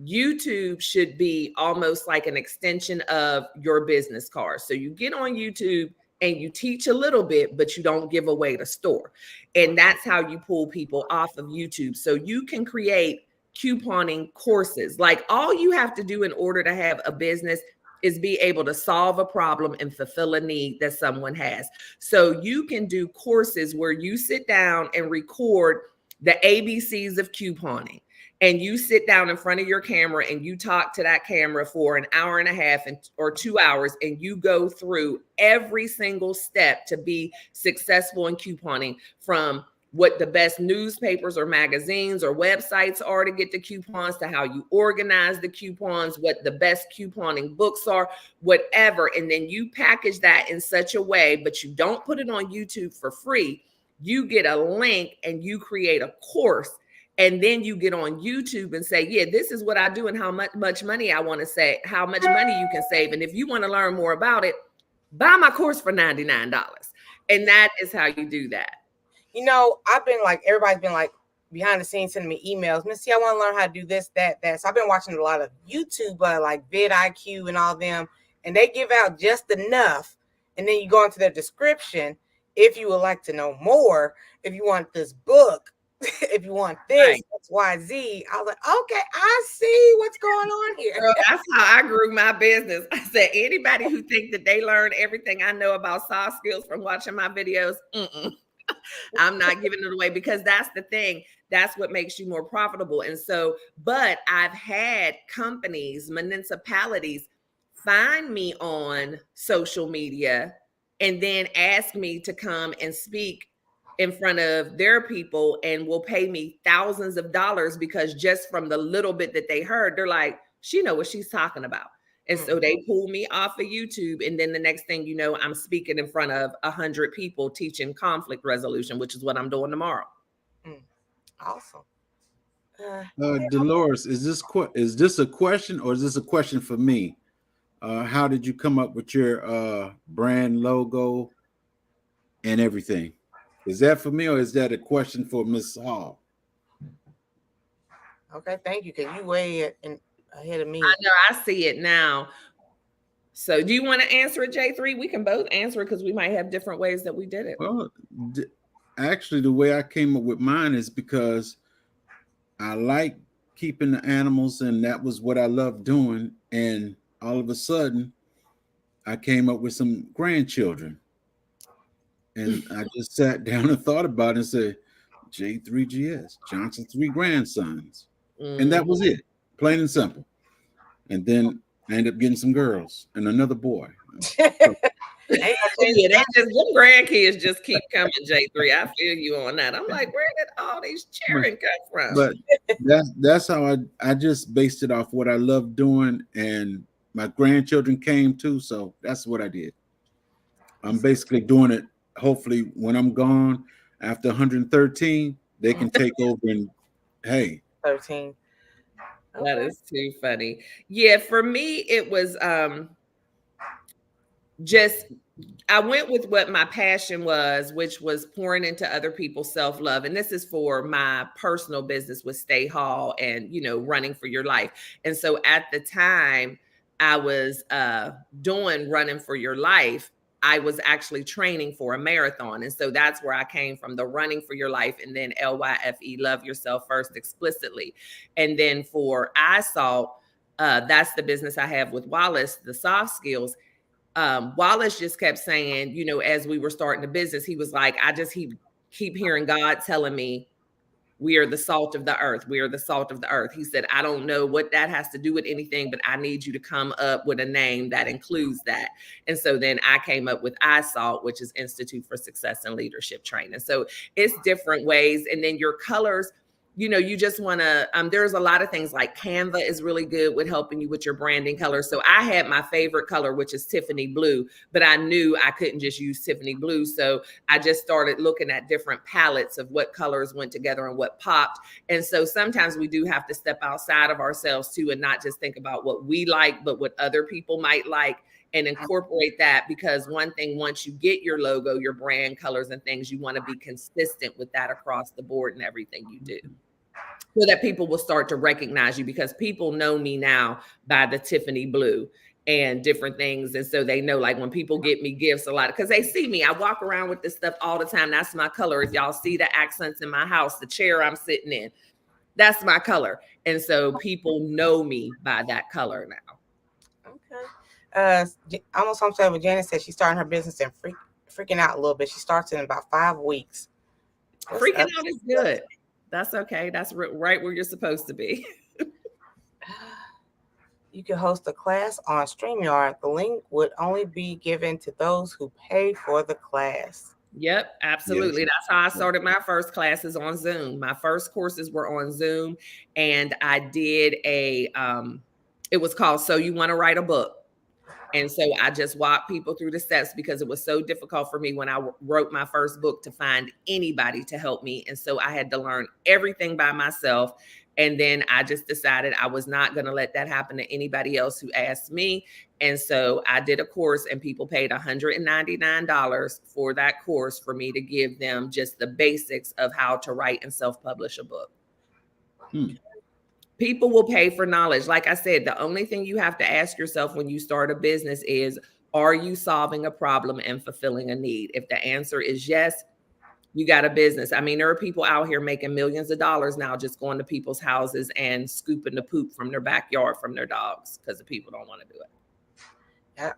YouTube should be almost like an extension of your business card. So you get on YouTube and you teach a little bit, but you don't give away the store. And that's how you pull people off of YouTube. So you can create couponing courses. Like, all you have to do in order to have a business is be able to solve a problem and fulfill a need that someone has. So you can do courses where you sit down and record the ABCs of couponing, and you sit down in front of your camera and you talk to that camera for an hour and a half or 2 hours, and you go through every single step to be successful in couponing, from what the best newspapers or magazines or websites are to get the coupons, to how you organize the coupons, what the best couponing books are, whatever. And then you package that in such a way, but you don't put it on YouTube for free. You get a link and you create a course. And then you get on YouTube and say, yeah, this is what I do and how much money I want to say, how much money you can save. And if you want to learn more about it, buy my course for $99. And that is how you do that. You know, I've been like, everybody's been like behind the scenes sending me emails. Missy, I want to learn how to do this, that. So I've been watching a lot of YouTube, like vidIQ and all them, and they give out just enough. And then you go into their description. If you would like to know more, if you want this book, if you want this, right, XYZ. I was like, okay, I see what's going on here. Girl, that's how I grew my business. I said, anybody who thinks that they learned everything I know about soft skills from watching my videos, I'm not giving it away, because that's the thing. That's what makes you more profitable. And so, but I've had companies, municipalities find me on social media and then ask me to come and speak in front of their people, and will pay me thousands of dollars, because just from the little bit that they heard, they're like, she knows what she's talking about. And so they pull me off of YouTube. And then the next thing you know, I'm speaking in front of 100 people teaching conflict resolution, which is what I'm doing tomorrow. Awesome. Dolores, is this a question, or is this a question for me? How did you come up with your brand logo and everything? Is that for me, or is that a question for Miss Hall? Okay, thank you. Because you way ahead of me. I know, I see it now. So do you want to answer it, J3? We can both answer it, because we might have different ways that we did it. Well, actually, the way I came up with mine is because I like keeping the animals, and that was what I loved doing. And all of a sudden, I came up with some grandchildren. And I just sat down and thought about it and said, J3GS, Johnson's 3 grandsons. And that was it, plain and simple. And then I ended up getting some girls and another boy. Ain't no yeah, they just them grandkids just keep coming, J3. I feel you on that. I'm like, where did all these children come from? But that's how I just based it off what I love doing, and my grandchildren came too, so that's what I did. I'm basically doing it. Hopefully, when I'm gone after 113, they can take over and hey. 13. That is too funny. Yeah, for me, it was just I went with what my passion was, which was pouring into other people's self-love. And this is for my personal business with Stay Hall and, running for your life. And so at the time I was doing running for your life, I was actually training for a marathon. And so that's where I came from, the running for your life, and then LYFE, love yourself first, explicitly. And then for iSalt, that's the business I have with Wallace, the soft skills. Wallace just kept saying, as we were starting the business, he was like, keep hearing God telling me, we are the salt of the earth. We are the salt of the earth. He said, I don't know what that has to do with anything, but I need you to come up with a name that includes that. And so then I came up with iSalt, which is Institute for Success and Leadership Training. So it's different ways. And then your colors, you just want to, there's a lot of things like Canva is really good with helping you with your branding colors. So I had my favorite color, which is Tiffany blue, but I knew I couldn't just use Tiffany blue. So I just started looking at different palettes of what colors went together and what popped. And so sometimes we do have to step outside of ourselves too, and not just think about what we like, but what other people might like, and incorporate that. Because one thing, once you get your logo, your brand colors and things, you want to be consistent with that across the board in everything you do, so that people will start to recognize you, because people know me now by the Tiffany blue and different things. And so they know, like, when people get me gifts a lot, because they see me, I walk around with this stuff all the time. That's my color. If y'all see the accents in my house, the chair I'm sitting in, that's my color. And so people know me by that color now. Okay. Almost home with Janet said she's starting her business and freaking out a little bit. She starts in about 5 weeks. Freaking out is good. That's okay. That's right where you're supposed to be. You can host a class on StreamYard. The link would only be given to those who paid for the class. Yep, absolutely. Yes. That's how I started my first classes, on Zoom. My first courses were on Zoom, and I did it was called So You Want to Write a Book. And so I just walked people through the steps, because it was so difficult for me when I wrote my first book to find anybody to help me. And so I had to learn everything by myself. And then I just decided I was not going to let that happen to anybody else who asked me. And so I did a course, and people paid $199 for that course for me to give them just the basics of how to write and self-publish a book. People will pay for knowledge. Like I said, the only thing you have to ask yourself when you start a business is, are you solving a problem and fulfilling a need? If the answer is yes, you got a business. I mean, there are people out here making millions of dollars now just going to people's houses and scooping the poop from their backyard from their dogs, because the people don't want to do it.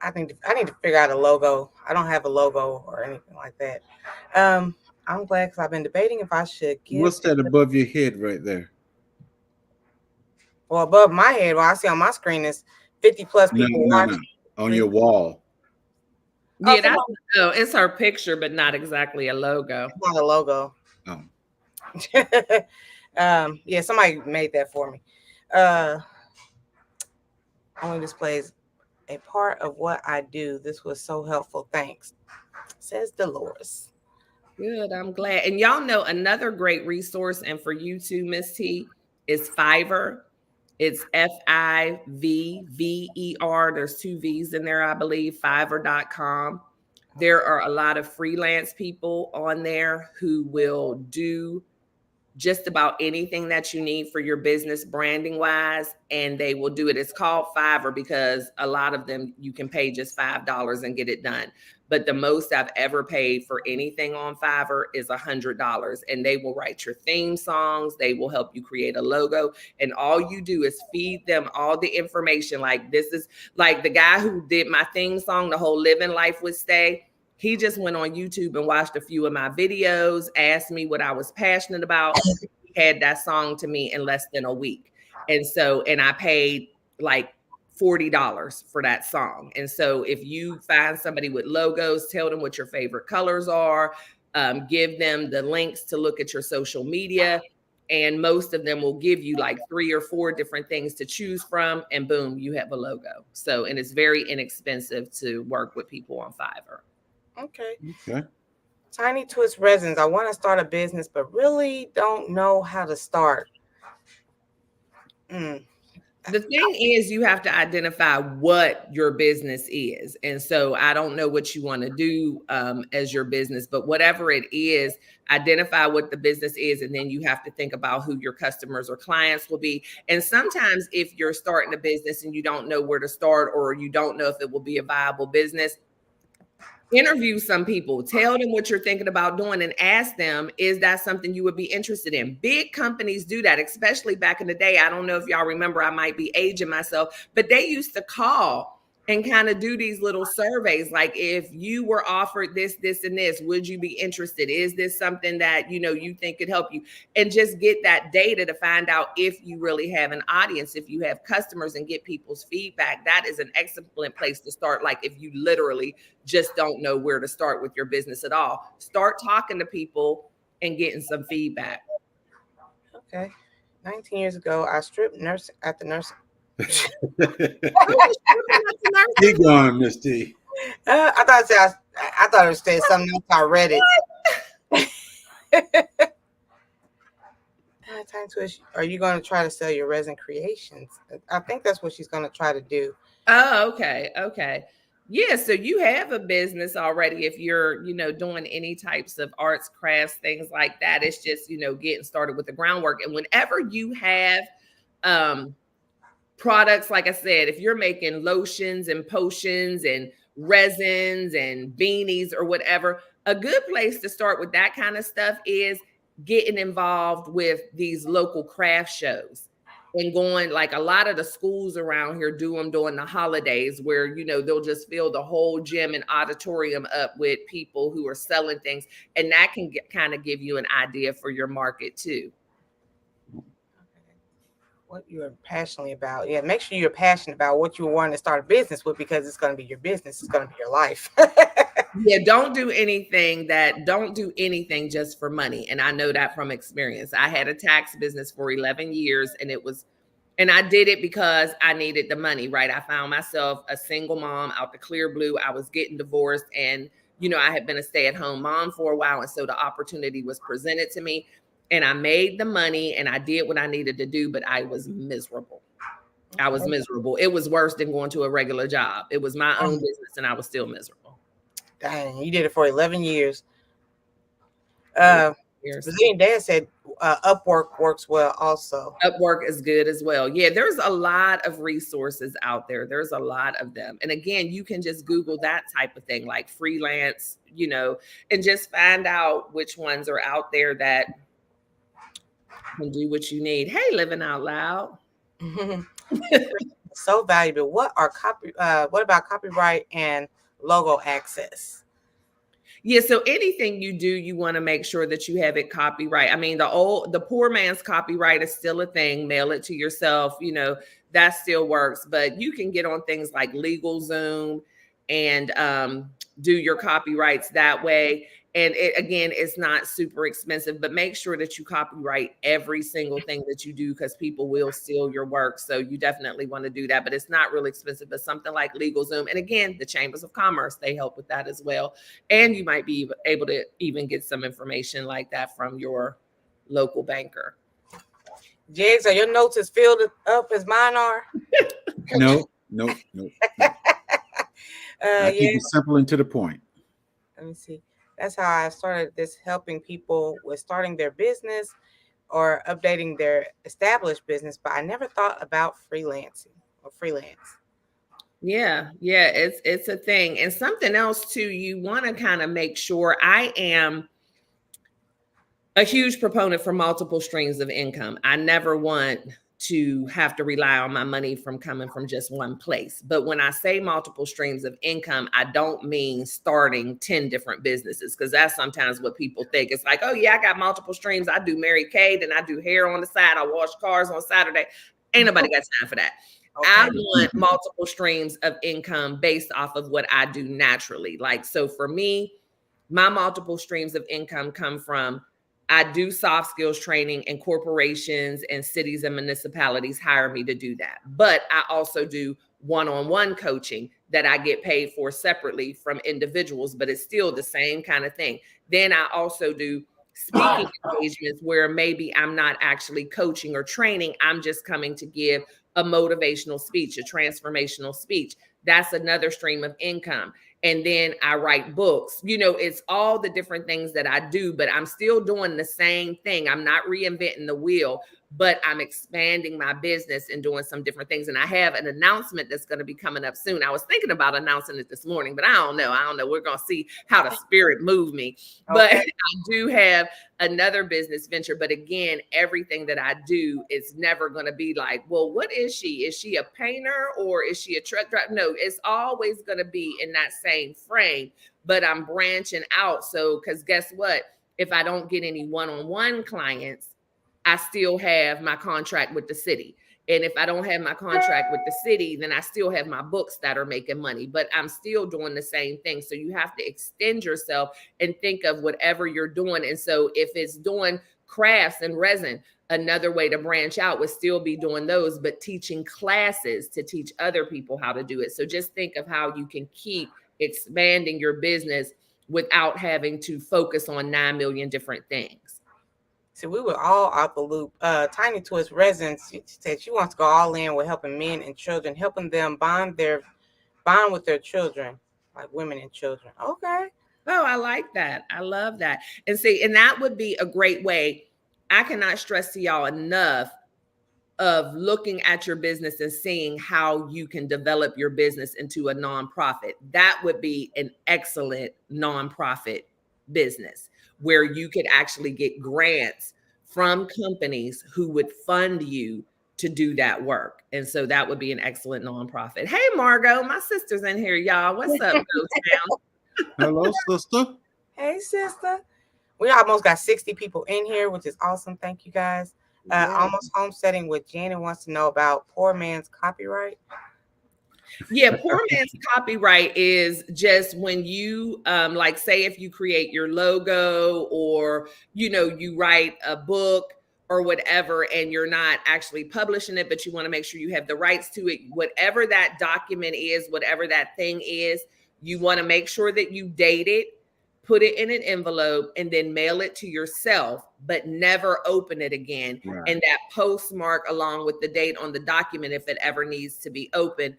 I need to figure out a logo. I don't have a logo or anything like that. I'm glad, because I've been debating if I should give. What's that above your head right there? Well, above my head, what I see on my screen is 50 plus people watching. No. On your wall. Yeah, it's her picture, but not exactly a logo. It's not a logo. Oh. Yeah, somebody made that for me. Only displays a part of what I do. This was so helpful. Thanks, says Dolores. Good, I'm glad. And y'all know another great resource, and for you too, Miss T, is Fiverr. It's Fiverr. There's 2 V's in there, I believe. Fiverr.com. There are a lot of freelance people on there who will do just about anything that you need for your business branding wise, and they will do it. It's called Fiverr because a lot of them you can pay just $5 and get it done. But the most I've ever paid for anything on Fiverr is $100, and they will write your theme songs. They will help you create a logo, and all you do is feed them all the information. Like, this is like the guy who did my theme song, The Whole Living Life with Stay. He just went on YouTube and watched a few of my videos, asked me what I was passionate about. He had that song to me in less than a week. And I paid like $40 for that song. And so if you find somebody with logos, tell them what your favorite colors are, give them the links to look at your social media. And most of them will give you like 3 or 4 different things to choose from. And boom, you have a logo. So, and it's very inexpensive to work with people on Fiverr. Okay. Okay. Tiny Twist Resins. I want to start a business, but really don't know how to start. The thing is, you have to identify what your business is. And so I don't know what you want to do as your business, but whatever it is, identify what the business is. And then you have to think about who your customers or clients will be. And sometimes if you're starting a business and you don't know where to start, or you don't know if it will be a viable business, interview some people, tell them what you're thinking about doing, and ask them, is that something you would be interested in? Big companies do that, especially back in the day. I don't know if y'all remember, I might be aging myself, but they used to call and kind of do these little surveys. Like, if you were offered this, this, and this, would you be interested? Is this something that, you know, you think could help you? And just get that data to find out if you really have an audience, if you have customers, and get people's feedback. That is an excellent place to start. Like, if you literally just don't know where to start with your business at all, start talking to people and getting some feedback. Okay. 19 years ago, I stripped nurse at the nursing. Keep going, Miss T. I thought it would say something else. I read it. Tiny Twist, are you going to try to sell your resin creations? I think that's what she's going to try to do. Oh, okay. Okay. Yeah. So you have a business already. If you're, you know, doing any types of arts, crafts, things like that, it's just, you know, getting started with the groundwork. And whenever you have, products, like I said, if you're making lotions and potions and resins and beanies or whatever, a good place to start with that kind of stuff is getting involved with these local craft shows and going, like a lot of the schools around here do them during the holidays, where, you know, they'll just fill the whole gym and auditorium up with people who are selling things. And that can kind of give you an idea for your market too. What you're passionately about. Yeah, make sure you're passionate about what you want to start a business with, because it's going to be your business. It's going to be your life. Yeah, don't do anything just for money. And I know that from experience. I had a tax business for 11 years, and I did it because I needed the money, right? I found myself a single mom out the clear blue. I was getting divorced, and, you know, I had been a stay-at-home mom for a while. And so the opportunity was presented to me, and I made the money and I did what I needed to do, but I was miserable. I was miserable. It was worse than going to a regular job. It was my own business, and I was still miserable. Dang, you did it for 11 years. Brazilian Dad said Upwork works well also. Upwork is good as well. Yeah, there's a lot of resources out there. There's a lot of them. And again, you can just Google that type of thing, like freelance, you know, and just find out which ones are out there that can do what you need. Hey, living out loud. So valuable. What about copyright and logo access? Yeah, so anything you do, you want to make sure that you have it copyright. I mean, the poor man's copyright is still a thing. Mail it to yourself, you know, that still works. But you can get on things like LegalZoom and do your copyrights that way. And again, it's not super expensive, but make sure that you copyright every single thing that you do, because people will steal your work. So you definitely want to do that, but it's not really expensive. But something like LegalZoom, and again, the Chambers of Commerce, they help with that as well. And you might be able to even get some information like that from your local banker. Jigs, are your notes as filled up as mine are? No. I keep it simple and to the point. Let me see. That's how I started this, helping people with starting their business or updating their established business. But I never thought about freelancing or freelance. Yeah, it's a thing. And something else too, you want to kind of make sure. I am a huge proponent for multiple streams of income. I never want to have to rely on my money from coming from just one place. But when I say multiple streams of income, I don't mean starting 10 different businesses, because that's sometimes what people think. It's like, oh yeah, I got multiple streams. I do Mary Kay, then I do hair on the side. I wash cars on Saturday. Ain't nobody got time for that. Okay. I want multiple streams of income based off of what I do naturally. Like, so for me, my multiple streams of income come from, I do soft skills training, and corporations and cities and municipalities hire me to do that. But I also do one-on-one coaching that I get paid for separately from individuals, but it's still the same kind of thing. Then I also do speaking engagements where maybe I'm not actually coaching or training. I'm just coming to give a motivational speech, a transformational speech. That's another stream of income. And then I write books. You know, it's all the different things that I do, but I'm still doing the same thing. I'm not reinventing the wheel, but I'm expanding my business and doing some different things. And I have an announcement that's going to be coming up soon. I was thinking about announcing it this morning, but I don't know. We're going to see how the spirit move me. But I do have another business venture. But again, everything that I do is never going to be like, well, what is she? Is she a painter or is she a truck driver? No, it's always going to be in that same frame, but I'm branching out. So, because guess what? If I don't get any one-on-one clients, I still have my contract with the city. And if I don't have my contract with the city, then I still have my books that are making money, but I'm still doing the same thing. So you have to extend yourself and think of whatever you're doing. And so if it's doing crafts and resin, another way to branch out would still be doing those, but teaching classes to teach other people how to do it. So just think of how you can keep expanding your business without having to focus on 9 million different things. So we were all out the loop. Tiny Twist Resin, she said she wants to go all in with helping men and children, helping them bond with their children, like women and children. Okay. Oh, I like that. I love that. And see, and that would be a great way. I cannot stress to y'all enough of looking at your business and seeing how you can develop your business into a nonprofit. That would be an excellent nonprofit business where you could actually get grants from companies who would fund you to do that work. And so that would be an excellent nonprofit. Hey, Margot, my sister's in here, y'all. What's up, Go Hello, sister. Hey, sister. We almost got 60 people in here, which is awesome. Thank you, guys. Almost Homesteading with Janet wants to know about poor man's copyright. Yeah, poor man's copyright is just when you like, say if you create your logo or you write a book or whatever, and you're not actually publishing it, but you want to make sure you have the rights to it, whatever that document is, whatever that thing is, you want to make sure that you date it, put it in an envelope, and then mail it to yourself, but never open it again. Right. And that postmark along with the date on the document, if it ever needs to be opened,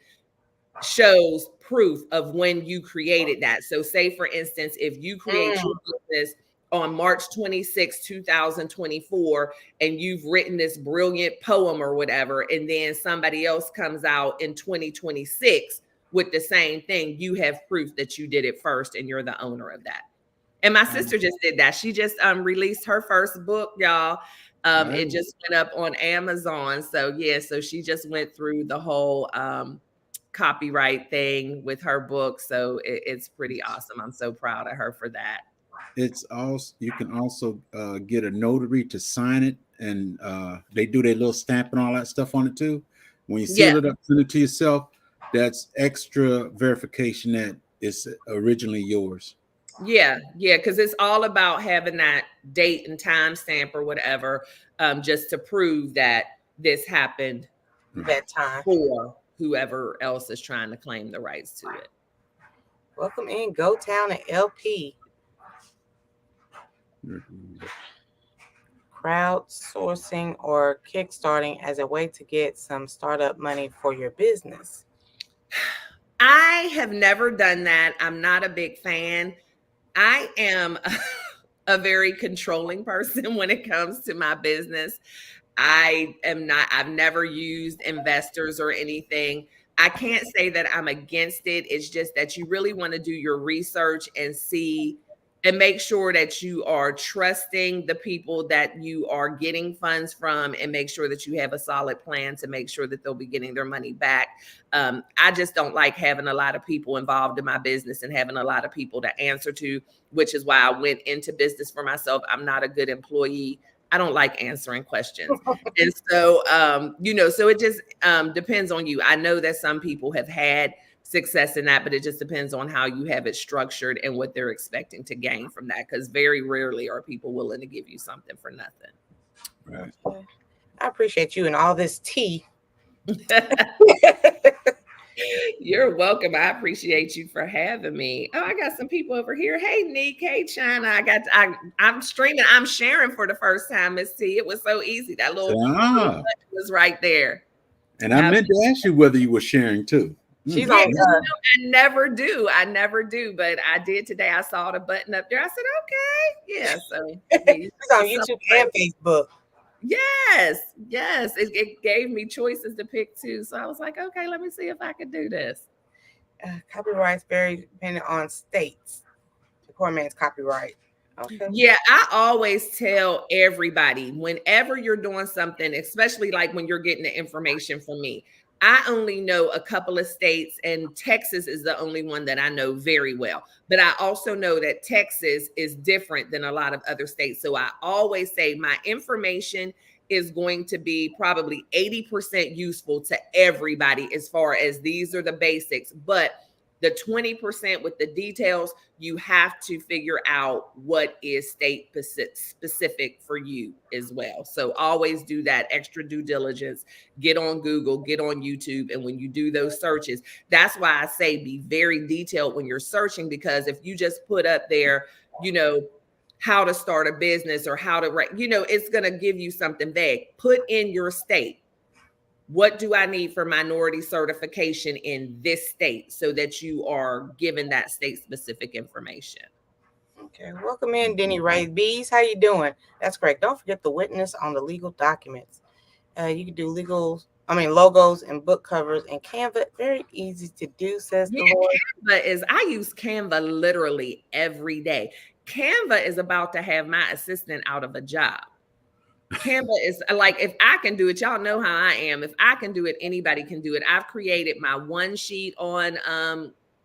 shows proof of when you created that. So say, for instance, if you create your business on March 26, 2024, and you've written this brilliant poem or whatever, and then somebody else comes out in 2026 with the same thing, you have proof that you did it first and you're the owner of that. And my sister just did that. She just released her first book, y'all. It just went up on Amazon. So yeah, so she just went through the whole copyright thing with her book. So it's pretty awesome. I'm so proud of her for that. It's also, you can also get a notary to sign it, and they do their little stamp and all that stuff on it too. When you seal it up, send it to yourself, that's extra verification that it's originally yours. Yeah, because it's all about having that date and time stamp or whatever, just to prove that this happened that time for whoever else is trying to claim the rights to it. Welcome in, Go Town and LP. Crowdsourcing or kickstarting as a way to get some startup money for your business. I have never done that. I'm not a big fan. I am a very controlling person when it comes to my business. I've never used investors or anything. I can't say that I'm against it. It's just that you really want to do your research and see and make sure that you are trusting the people that you are getting funds from, and make sure that you have a solid plan to make sure that they'll be getting their money back. I just don't like having a lot of people involved in my business and having a lot of people to answer to, which is why I went into business for myself. I'm not a good employee. I don't like answering questions. And so, so it just depends on you. I know that some people have had success in that, but it just depends on how you have it structured and what they're expecting to gain from that. Because very rarely are people willing to give you something for nothing. Right. I appreciate you and all this tea. You're welcome. I appreciate you for having me. Oh, I got some people over here. Hey, Nick. Hey, China. I'm streaming. I'm sharing for the first time, Miss T. It was so easy. That little button was right there. And I meant to ask you whether you were sharing too. She's I never do. But I did today. I saw the button up there. I said, okay. Yeah. So it's on YouTube and Facebook. Yes. It gave me choices to pick too. So I was like, okay, let me see if I could do this. Copyright's very dependent on states. The poor man's copyright. Okay. Yeah, I always tell everybody whenever you're doing something, especially like when you're getting the information from me, I only know a couple of states, and Texas is the only one that I know very well. But I also know that Texas is different than a lot of other states. So I always say my information is going to be probably 80% useful to everybody as far as these are the basics. But the 20% with the details, you have to figure out what is state specific for you as well. So always do that extra due diligence. Get on Google, get on YouTube. And when you do those searches, that's why I say be very detailed when you're searching, because if you just put up there, how to start a business or how to write, it's going to give you something vague. Put in your state. What do I need for minority certification in this state, so that you are given that state specific information? Okay, welcome in, Denny Ray Bees. How you doing? That's correct. Don't forget the witness on the legal documents. You can do logos and book covers and Canva. Very easy to do, says the Lord. I use Canva literally every day. Canva is about to have my assistant out of a job. Canva is like, if I can do it, y'all know how I am. If I can do it, anybody can do it. I've created my one sheet on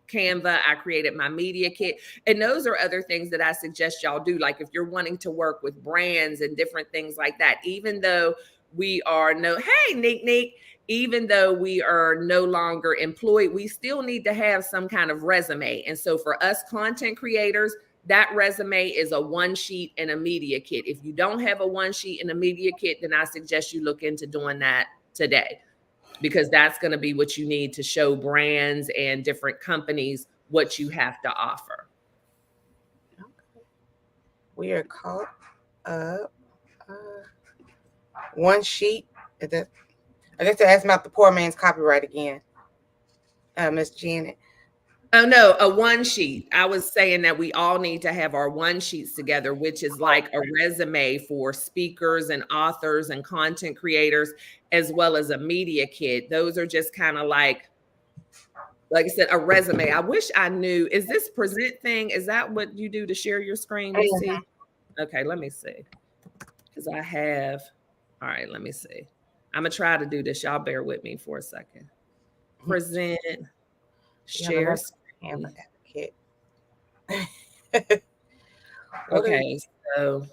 Canva. I created my media kit. And those are other things that I suggest y'all do. Like if you're wanting to work with brands and different things like that, even though we are even though we are no longer employed, we still need to have some kind of resume. And so for us content creators, that resume is a one sheet and a media kit. If you don't have a one sheet and a media kit, then I suggest you look into doing that today, because that's going to be what you need to show brands and different companies what you have to offer. Okay. We are caught up. One sheet. I guess to ask about the poor man's copyright again. Miss Janet. Oh, no, a one sheet. I was saying that we all need to have our one sheets together, which is like a resume for speakers and authors and content creators, as well as a media kit. Those are just kind of like I said, a resume. I wish I knew. Is this present thing? Is that what you do to share your screen? You see? Okay, let me see. Because I have. All right, let me see. I'm going to try to do this. Y'all bear with me for a second. Present. Share. Canva kit. Okay, so.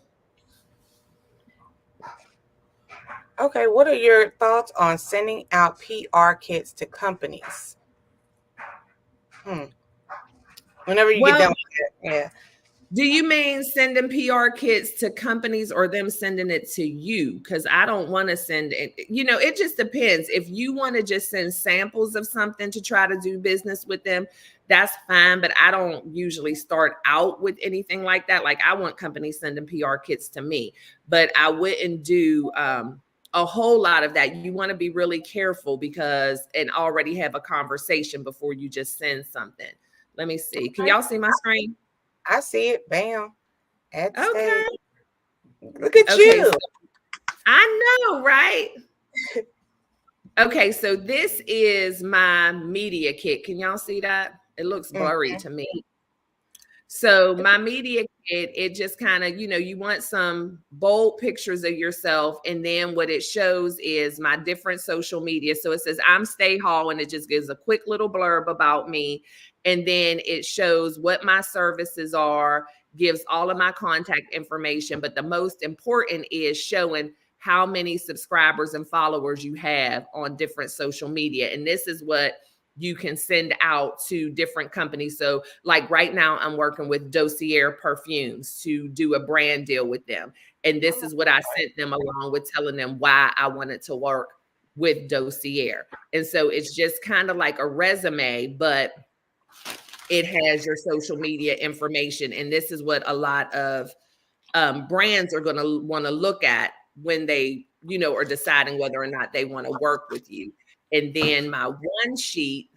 Okay, what are your thoughts on sending out PR kits to companies? Whenever you get done with it, yeah. Do you mean sending PR kits to companies or them sending it to you? Because I don't want to send it. It just depends. If you want to just send samples of something to try to do business with them, that's fine. But I don't usually start out with anything like that. Like I want companies sending PR kits to me, but I wouldn't do a whole lot of that. You want to be really careful and already have a conversation before you just send something. Let me see. Can y'all see my screen? I see it. Bam. Okay. Look at you. So, I know, right? Okay, so this is my media kit. Can y'all see that? It looks blurry to me. So my media kit, it just kind of, you want some bold pictures of yourself. And then what it shows is my different social media. So it says I'm Stay Hall, and it just gives a quick little blurb about me. And then it shows what my services are, gives all of my contact information. But the most important is showing how many subscribers and followers you have on different social media. And this is what you can send out to different companies. So like right now I'm working with Dossier Perfumes to do a brand deal with them. And this is what I sent them, along with telling them why I wanted to work with Dossier. And so it's just kind of like a resume, but it has your social media information. And this is what a lot of brands are going to want to look at when they, are deciding whether or not they want to work with you. And then my one sheet,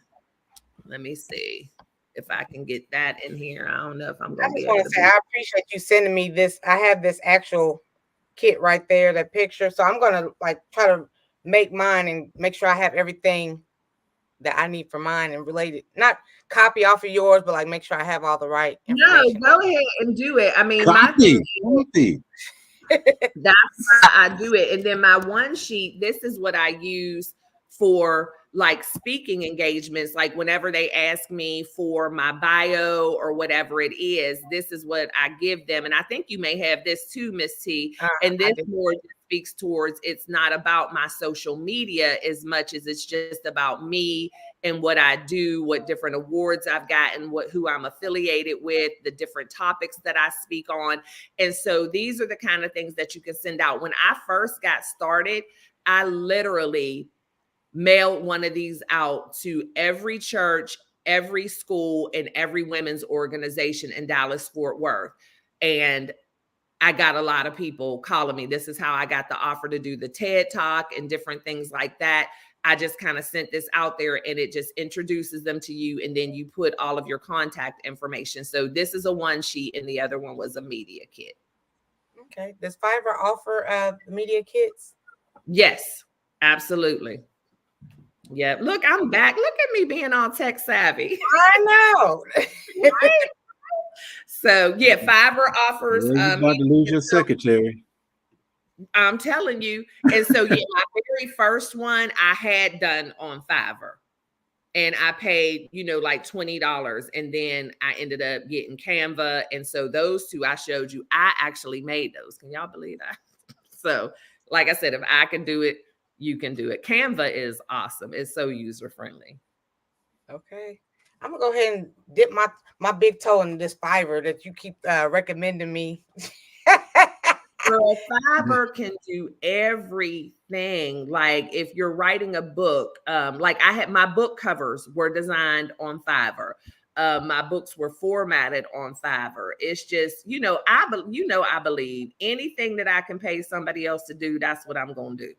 let me see if I can get that in here. I don't know if I'm going to be able to. I appreciate you sending me this. I have this actual kit right there, that picture. So I'm going to try to make mine and make sure I have everything that I need for mine and related, not copy off of yours, but make sure I have all the right information. No, go ahead and do it. I mean, copy. That's why I do it. And then my one sheet, this is what I use for speaking engagements. Like whenever they ask me for my bio or whatever it is, this is what I give them. And I think you may have this too, Miss T. And this more speaks towards, it's not about my social media as much as it's just about me and what I do, what different awards I've gotten, who I'm affiliated with, the different topics that I speak on. And so these are the kind of things that you can send out. When I first got started, I literally mailed one of these out to every church, every school, and every women's organization in Dallas, Fort Worth. And I got a lot of people calling me. This is how I got the offer to do the TED Talk and different things like that. I just kind of sent this out there, and it just introduces them to you. And then you put all of your contact information. So this is a one sheet, and the other one was a media kit. Okay. Does Fiverr offer media kits? Yes, absolutely. Yeah. Look, I'm back. Look at me being all tech savvy. I know. Right? So yeah, Fiverr offers. You're about to lose your secretary. I'm telling you. And so yeah, my very first one I had done on Fiverr, and I paid, $20, and then I ended up getting Canva. And so those two I showed you, I actually made those. Can y'all believe that? So like I said, if I can do it, you can do it. Canva is awesome. It's so user friendly. Okay. I'm gonna go ahead and dip my big toe in this Fiverr that you keep recommending me. Girl, Fiverr can do everything. Like if you're writing a book, my book covers were designed on Fiverr. My books were formatted on Fiverr. It's just, I believe anything that I can pay somebody else to do, that's what I'm going to do.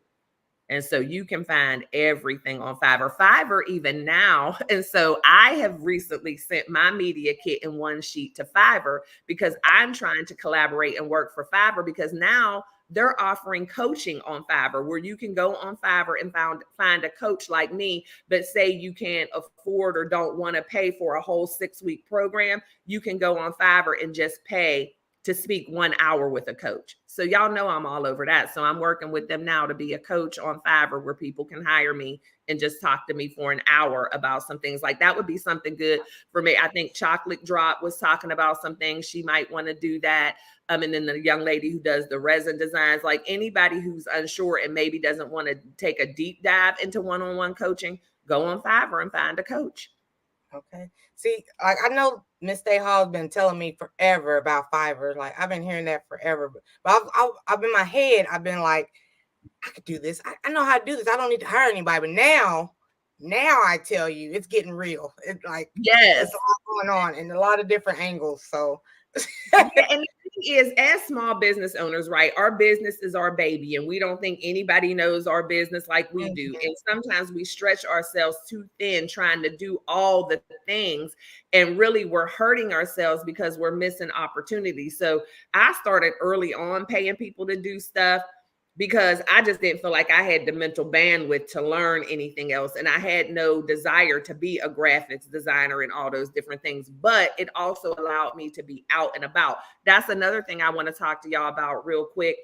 And so you can find everything on Fiverr. Fiverr even now. And so I have recently sent my media kit in one sheet to Fiverr because I'm trying to collaborate and work for Fiverr, because now they're offering coaching on Fiverr, where you can go on Fiverr and find a coach like me. But say you can't afford or don't want to pay for a whole 6-week program, you can go on Fiverr and just pay to speak 1 hour with a coach. So y'all know I'm all over that. So I'm working with them now to be a coach on Fiverr, where people can hire me and just talk to me for an hour about some things. Like that would be something good for me. I think Chocolate Drop was talking about some things. She might want to do that. And then the young lady who does the resin designs, like anybody who's unsure and maybe doesn't want to take a deep dive into one-on-one coaching, go on Fiverr and find a coach. Okay. See, I know Miss Stay Hall has been telling me forever about Fiverr. Like I've been hearing that forever, but I've in my head, I've been like, I could do this. I know how to do this. I don't need to hire anybody. But now I tell you, it's getting real. It's like, yes, there's a lot going on in a lot of different angles. So, and the thing is, as small business owners, right? Our business is our baby, and we don't think anybody knows our business like we do. And sometimes we stretch ourselves too thin trying to do all the things, and really we're hurting ourselves because we're missing opportunities. So I started early on paying people to do stuff. because I just didn't feel like I had the mental bandwidth to learn anything else. And I had no desire to be a graphics designer and all those different things, but it also allowed me to be out and about. That's another thing I want to talk to y'all about real quick.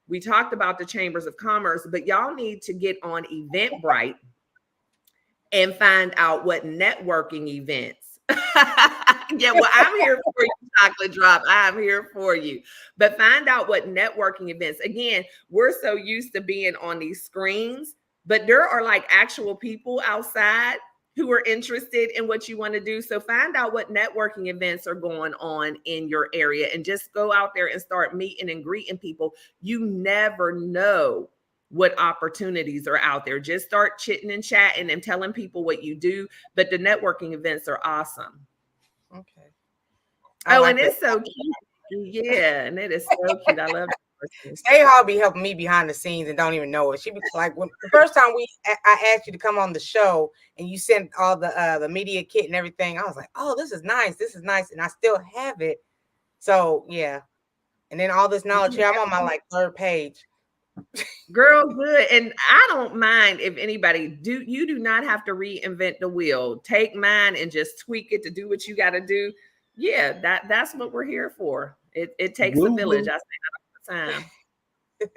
We talked about the chambers of commerce, but y'all need to get on Eventbrite and find out what networking events. Yeah, well, I'm here for you, Chocolate Drop. I'm here for you. But find out what networking events. Again, we're so used to being on these screens, but there are like actual people outside who are interested in what you want to do. So find out what networking events are going on in your area and just go out there and start meeting and greeting people. You never know what opportunities are out there. Just start chitting and chatting and telling people what you do. But the networking events are awesome. Okay. And it's so cute. Yeah, and it is so cute. I love it. Stay Hall be helping me behind the scenes and don't even know it. She be like, when the first time I asked you to come on the show and you sent all the media kit and everything, I was like, oh, this is nice, and I still have it. So yeah, and then all this knowledge here, I'm on my like third page. Girl, good. And I don't mind if anybody you do not have to reinvent the wheel. Take mine and just tweak it to do what you got to do. Yeah, that's what we're here for. It takes a village. I say that all the time.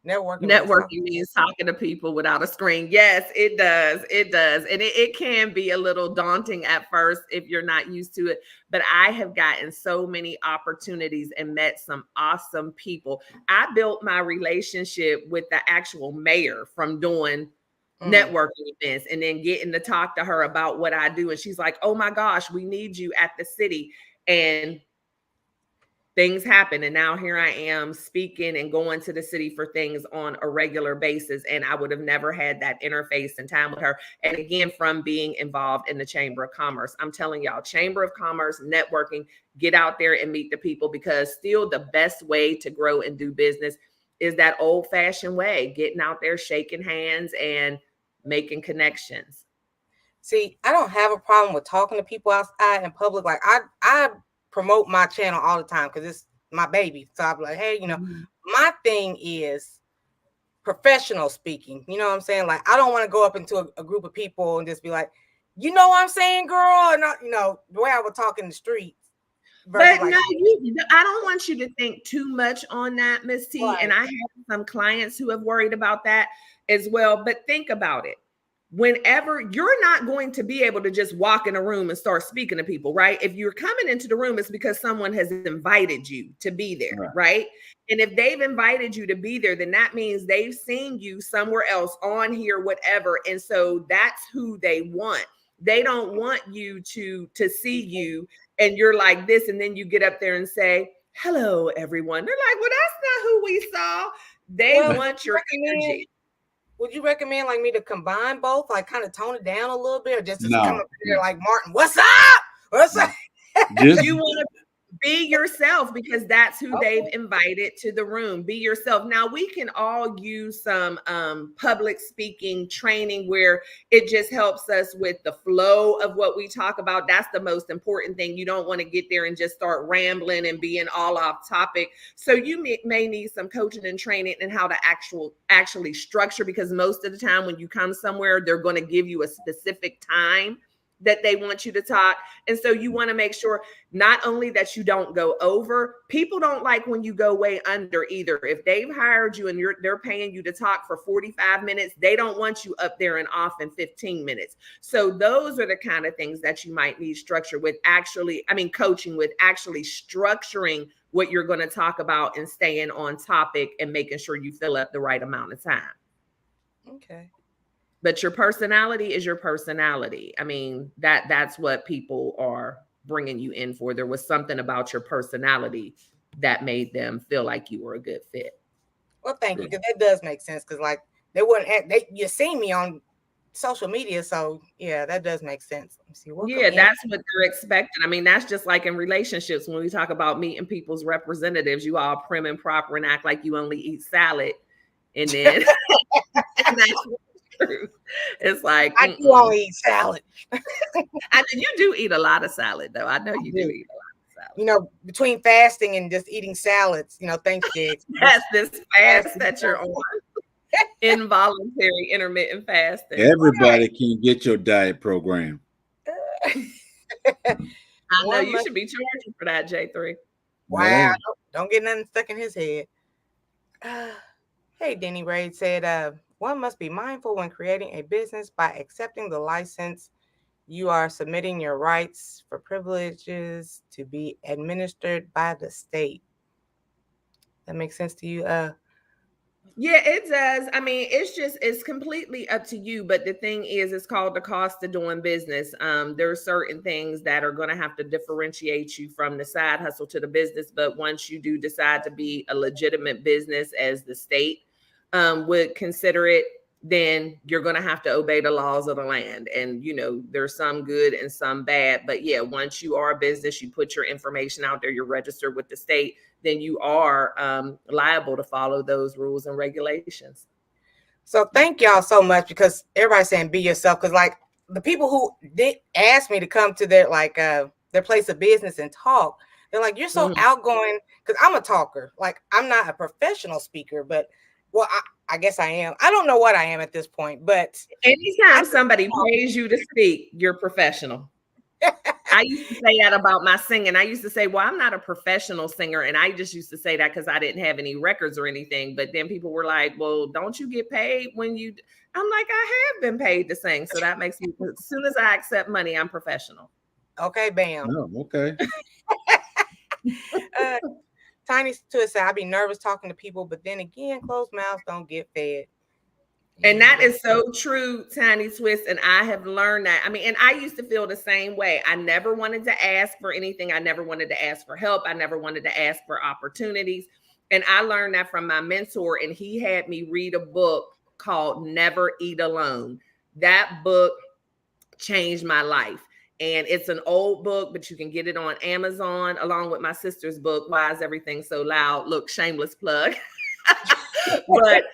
Networking means talking to people without a screen. Yes, it does. It does. And it can be a little daunting at first if you're not used to it. But I have gotten so many opportunities and met some awesome people. I built my relationship with the actual mayor from doing networking events and then getting to talk to her about what I do. And she's like, oh my gosh, we need you at the city. And things happen. And now here I am speaking and going to the city for things on a regular basis. And I would have never had that interface and time with her. And again, from being involved in the Chamber of Commerce, I'm telling y'all, Chamber of Commerce, networking, get out there and meet the people, because still the best way to grow and do business is that old fashioned way, getting out there, shaking hands and making connections. See, I don't have a problem with talking to people outside in public. Like I promote my channel all the time because it's my baby. So I'm like, hey, my thing is professional speaking. You know what I'm saying? Like, I don't want to go up into a group of people and just be like, you know what I'm saying, girl? And not, the way I would talk in the streets. But like, no, I don't want you to think too much on that, Miss T. Right. And I have some clients who have worried about that as well. But think about it. Whenever you're not going to be able to just walk in a room and start speaking to people, right? If you're coming into the room, it's because someone has invited you to be there, right? And if they've invited you to be there, then that means they've seen you somewhere else on here, whatever. And so that's who they want. They don't want you to see you and you're like this, and then you get up there and say, hello, everyone. They're like, well, that's not who we saw. They want your energy. Would you recommend like me to combine both, like kind of tone it down a little bit, or just come up here like, Martin, what's up? What's up? You want to be yourself, because that's who they've invited to the room. Be yourself. Now we can all use some public speaking training where it just helps us with the flow of what we talk about. That's the most important thing. You don't want to get there and just start rambling and being all off topic. So you may need some coaching and training in how to actually structure, because most of the time when you come somewhere, they're going to give you a specific time that they want you to talk. And so you want to make sure not only that you don't go over, people don't like when you go way under either. If they've hired you and they're paying you to talk for 45 minutes, they don't want you up there and off in 15 minutes. So those are the kind of things that you might need structure with, coaching with actually structuring what you're going to talk about and staying on topic and making sure you fill up the right amount of time. Okay. But your personality is your personality. I mean, that's what people are bringing you in for. There was something about your personality that made them feel like you were a good fit. Well, thank you, because that does make sense. Because like they wouldn't you see me on social media, so yeah, that does make sense. Let me see. That's what they're expecting. I mean, that's just like in relationships when we talk about meeting people's representatives. You all prim and proper and act like you only eat salad, and then and that's true. It's like I do only eat salad. You do eat a lot of salad, though. I know you do eat a lot salad. Between fasting and just eating salads, thanks, Jigs. That's this fast that you're on. Involuntary intermittent fasting. Everybody can get your diet program. I know you should be charging for that, J3. Wow. Don't get nothing stuck in his head. Hey, Denny Raid said, one must be mindful when creating a business by accepting the license. You are submitting your rights for privileges to be administered by the state. That makes sense to you? Yeah, it does. I mean, it's completely up to you. But the thing is, it's called the cost of doing business. There are certain things that are going to have to differentiate you from the side hustle to the business. But once you do decide to be a legitimate business, as the state would consider it, then you're going to have to obey the laws of the land. And, there's some good and some bad. But yeah, once you are a business, you put your information out there, you're registered with the state, then you are liable to follow those rules and regulations. So thank y'all so much, because everybody's saying be yourself. Because like the people who did ask me to come to their place of business and talk, they're like, you're so outgoing. Because I'm a talker. Like, I'm not a professional speaker, but I guess I am. I don't know what I am at this point, but anytime somebody pays you to speak, you're professional. I used to say that about my singing. I used to say, well, I'm not a professional singer. And I just used to say that because I didn't have any records or anything. But then people were like, well, don't you get paid when you... I'm like, I have been paid to sing. So that makes me... As soon as I accept money, I'm professional. Okay, bam. Oh, okay. Tiny Twist said, I'd be nervous talking to people, but then again, closed mouths don't get fed. And that is so true, Tiny Twist. And I have learned that. I mean, and I used to feel the same way. I never wanted to ask for anything. I never wanted to ask for help. I never wanted to ask for opportunities. And I learned that from my mentor. And he had me read a book called Never Eat Alone. That book changed my life. And it's an old book, but you can get it on Amazon along with my sister's book, Why Is Everything So Loud? Look, shameless plug. But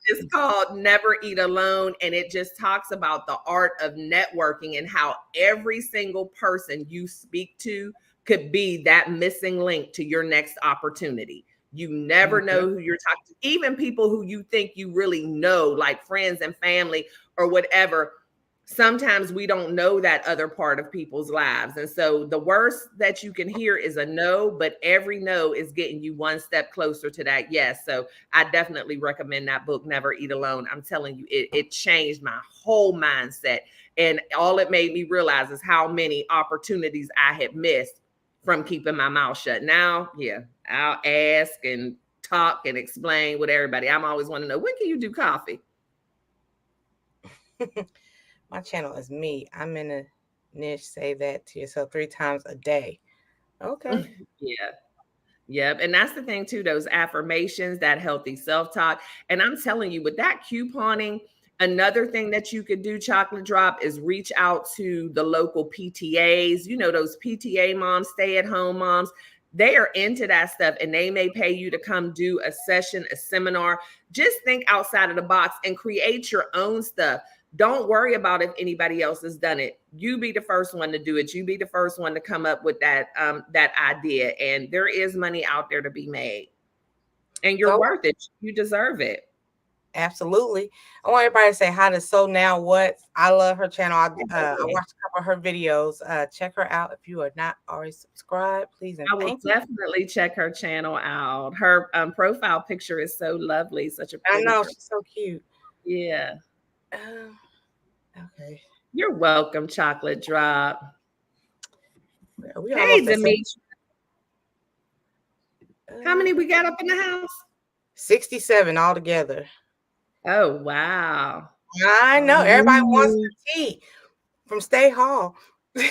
it's called Never Eat Alone. And it just talks about the art of networking and how every single person you speak to could be that missing link to your next opportunity. You never know who you're talking to. Even people who you think you really know, like friends and family or whatever. Sometimes we don't know that other part of people's lives. And so the worst that you can hear is a no, but every no is getting you one step closer to that yes. So I definitely recommend that book, Never Eat Alone. I'm telling you, it changed my whole mindset. And all it made me realize is how many opportunities I had missed from keeping my mouth shut. Now, yeah, I'll ask and talk and explain with everybody. I'm always want to know, when can you do coffee? My channel is me. I'm in a niche. Say that to yourself 3 times a day. Okay. Yeah. Yep. And that's the thing too, those affirmations, that healthy self-talk. And I'm telling you, with that couponing, another thing that you could do, Chocolate Drop, is reach out to the local PTAs, those PTA moms, stay-at-home moms. They are into that stuff, and they may pay you to come do a session, a seminar. Just think outside of the box and create your own stuff. Don't worry about if anybody else has done it. You be the first one to do it. You be the first one to come up with that idea. And there is money out there to be made. And you're worth it. You deserve it. Absolutely. I want everybody to say hi to So Now What. I love her channel. I watched a couple of her videos. Check her out if you are not already subscribed, please. And I will definitely check her channel out. Her profile picture is so lovely. Such a pretty I know, she's so cute. Yeah. Okay. You're welcome, Chocolate Drop. Hey, Demetri. How many we got up in the house? 67 altogether. Oh, wow. I know. Everybody wants the tea from Stay Hall. It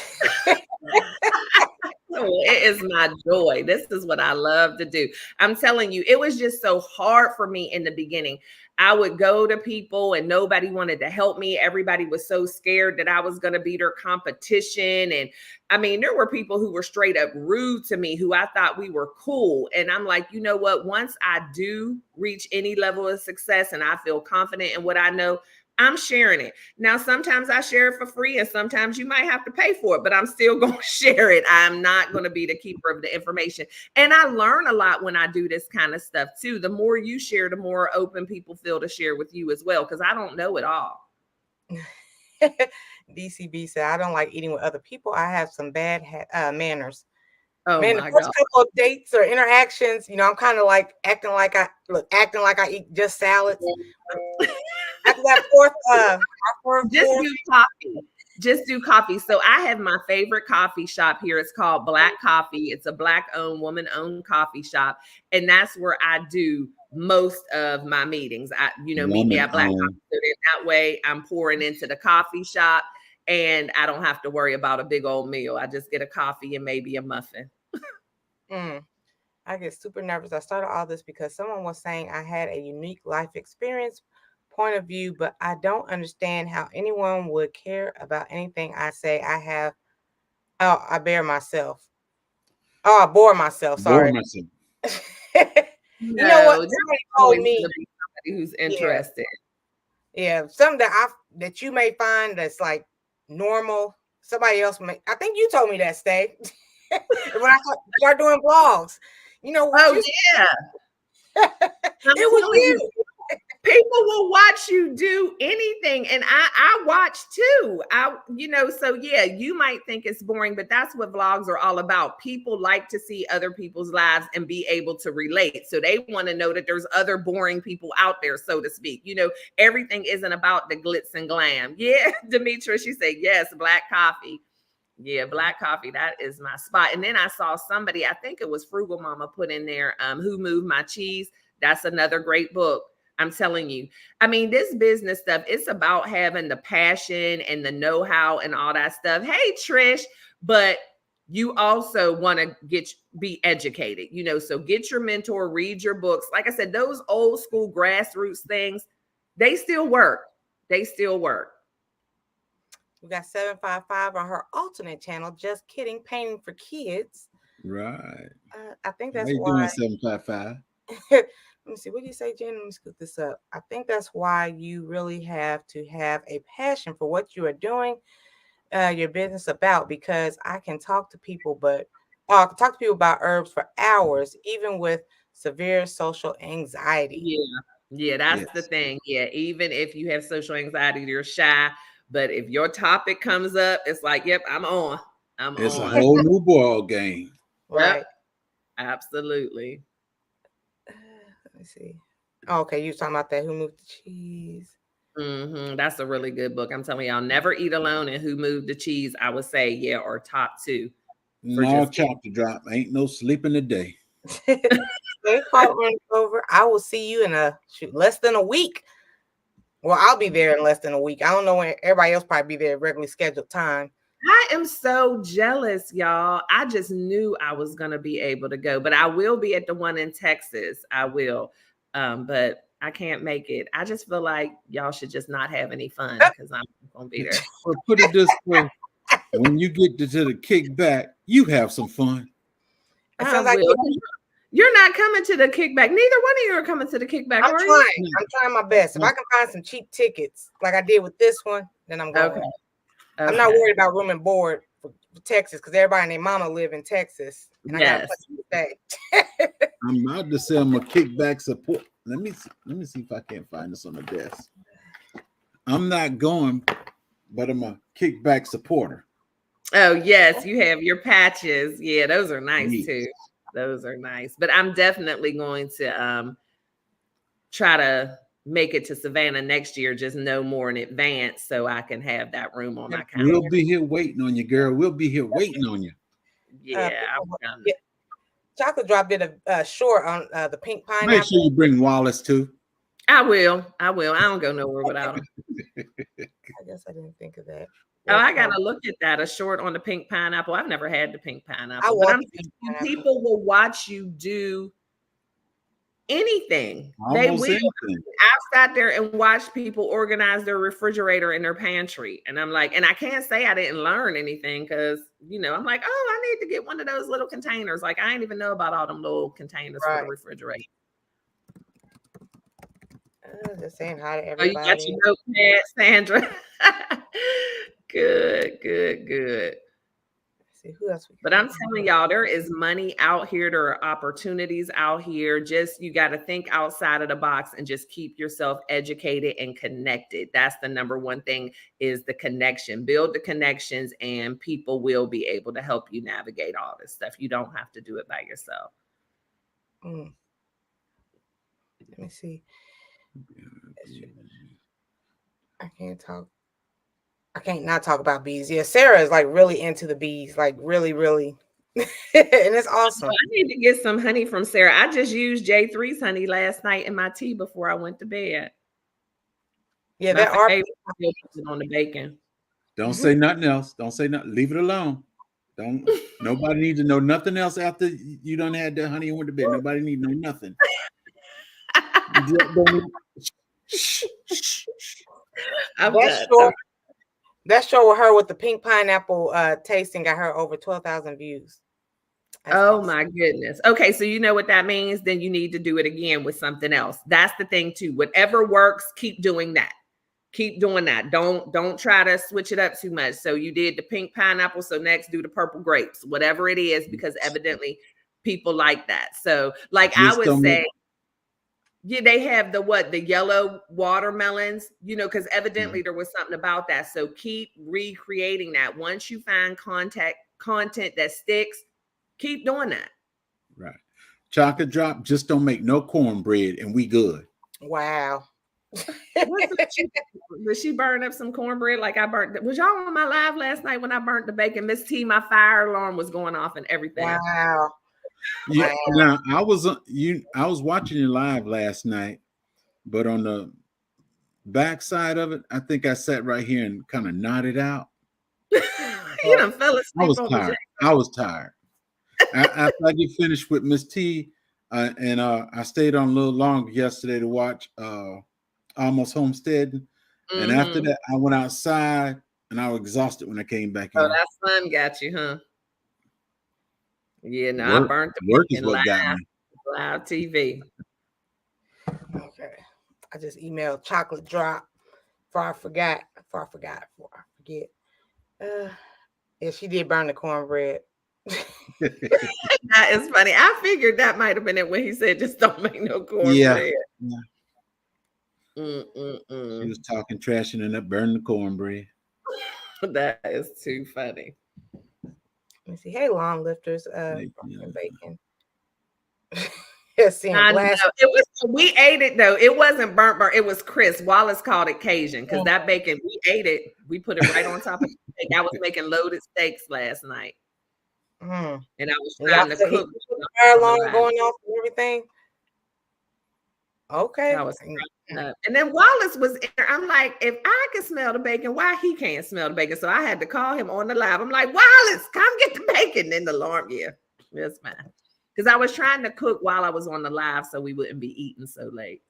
is my joy. This is what I love to do. I'm telling you, it was just so hard for me in the beginning. I would go to people and nobody wanted to help me. Everybody was so scared that I was going to be their competition. And I mean, there were people who were straight up rude to me, who I thought we were cool. And I'm like, you know what? Once I do reach any level of success and I feel confident in what I know, I'm sharing it. Now, sometimes I share it for free and sometimes you might have to pay for it, but I'm still going to share it. I'm not going to be the keeper of the information. And I learn a lot when I do this kind of stuff too. The more you share, the more open people feel to share with you as well, because I don't know it all. DCB said, I don't like eating with other people. I have some bad manners. Oh, man, the first couple of dates or interactions, you know, I'm kind of like acting like I eat just salads. After that just do coffee. So I have my favorite coffee shop here. It's called Black Coffee. It's a Black-owned, woman-owned coffee shop, and that's where I do most of my meetings. Meet me at Black Coffee. So that way, I'm pouring into the coffee shop, and I don't have to worry about a big old meal. I just get a coffee and maybe a muffin. I get super nervous. I started all this because someone was saying I had a unique life experience, point of view, but I don't understand how anyone would care about anything I say. I bore myself. Sorry. You know what? Somebody told me somebody who's interested. Yeah, something that you may find that's like normal. Somebody else I think you told me that, Stay. When I start doing vlogs, you know. It was you. People will watch you do anything, and I watch too. So yeah, you might think it's boring, but that's what vlogs are all about. People like to see other people's lives and be able to relate. So they want to know that there's other boring people out there, so to speak. You know, everything isn't about the glitz and glam. Yeah, Demetra, she said yes, Black Coffee. Yeah, Black Coffee, that is my spot. And then I saw somebody, I think it was Frugal Mama, put in there, Who Moved My Cheese. That's another great book. I'm telling you. I mean, this business stuff, it's about having the passion and the know-how and all that stuff. Hey, Trish, but you also want to be educated, so get your mentor, read your books. Like I said, those old school grassroots things, they still work. They still work. We got 755 on her alternate channel. Just kidding, painting for kids. Right. I think that's why. Doing 755? Let me see. What do you say, Jen? Let me scoot this up. I think that's why you really have to have a passion for what you are doing your business about, because I can talk to people, about herbs for hours, even with severe social anxiety. Yeah, that's the thing. Yeah, even if you have social anxiety, you're shy. But if your topic comes up, it's like, yep, I'm on. It's a whole new ball game. Right. Yep, absolutely. Let me see. Okay, you talking about that Who Moved the Cheese? That's a really good book. I'm telling y'all, Never Eat Alone and Who Moved the Cheese, I would say, yeah, or top two. No chapter drop. Ain't no sleeping today. Over. I will see you in less than a week. Well, I'll be there in less than a week. I don't know when everybody else probably be there at regularly scheduled time. I am so jealous, y'all. I just knew I was going to be able to go, but I will be at the one in Texas. I will. But I can't make it. I just feel like y'all should just not have any fun because I'm going to be there. Or put it this way, when you get to the kickback, you have some fun. You're not coming to the kickback. Neither one of you are coming to the kickback. I'm trying my best. If I can find some cheap tickets like I did with this one, then I'm going. Okay. I'm not worried about room and board for Texas because everybody and their mama live in Texas. And I got a place to stay. I'm about to say I'm a kickback support. Let me see if I can't find this on the desk. I'm not going, but I'm a kickback supporter. Oh, yes, you have your patches. Yeah, those are nice too. Those are nice. But I'm definitely going to try to make it to Savannah next year, just no more in advance so I can have that room on my calendar. We'll be here waiting on you, girl. We'll be here waiting on you. Yeah. Chocolate Drop did a short on the pink pineapple. Make sure you bring Wallace too. I will. I don't go nowhere without him. I guess I didn't think of that. Oh, I gotta look at that. A short on the pink pineapple. I've never had the pink pineapple. But people will watch you do anything. They will. I've sat there and watched people organize their refrigerator in their pantry. And I'm like, and I can't say I didn't learn anything because, I'm like, oh, I need to get one of those little containers. Like, I didn't even know about all them little containers for the refrigerator. Just saying hi to Oh, you got everybody. your notepad, Sandra. Good. Let's see who else. But I'm telling y'all, there is money out here. There are opportunities out here. Just you got to think outside of the box and just keep yourself educated and connected. That's the number one thing, is the connection. Build the connections, and people will be able to help you navigate all this stuff. You don't have to do it by yourself. Let me see. I can't not talk about bees. Yeah, Sarah is like really into the bees, like really, really. And it's awesome. I need to get some honey from Sarah. I just used J3's honey last night in my tea before I went to bed. Yeah, there are on the bacon. Don't say nothing else. Don't say nothing. Leave it alone. Don't. Nobody needs to know nothing else after you done had that honey and went to bed. Nobody need to know nothing. That show with her with the pink pineapple tasting got her over 12,000 views. That's awesome. My goodness. Okay, so you know what that means? Then you need to do it again with something else. That's the thing too. Whatever works, keep doing that. Keep doing that. Don't try to switch it up too much. So you did the pink pineapple, so next do the purple grapes, whatever it is, because evidently people like that. So like I would say, yeah, they have the yellow watermelons, because evidently there was something about that. So keep recreating that. Once you find content that sticks, keep doing that. Right. Chocolate drop, just don't make no cornbread and we good. Wow. Did she burn up some cornbread like I burnt? Was y'all on my live last night when I burnt the bacon? Miss T, my fire alarm was going off and everything. Wow. Yeah, now I was watching you live last night, but on the back side of it, I think I sat right here and kind of nodded out. You done fell asleep. I was tired. After I get finished with Miss T, and I stayed on a little longer yesterday to watch Almost Homesteading. Mm-hmm. And after that, I went outside and I was exhausted when I came back in. Oh, that sun got you, huh? Yeah, no, I burnt the work is what got me. Live TV. Okay. I just emailed chocolate drop before I forget. Yeah, she did burn the cornbread. That is funny. I figured that might have been it when he said just don't make no cornbread. Yeah. She was talking trash and ended up burning the cornbread. That is too funny. Let me see. Hey, lawn lifters, bacon. We ate it though. It wasn't burnt. It was crisp. Wallace called it Cajun because that bacon, we ate it. We put it right on top of the steak. I was making loaded steaks last night. And I was trying to cook. Fire alarm going off and everything. Okay. I was and then Wallace was in there. I'm like, if I can smell the bacon, why he can't smell the bacon? So I had to call him on the live. I'm like, Wallace, come get the bacon. Then the alarm, that's fine. Because I was trying to cook while I was on the live so we wouldn't be eating so late.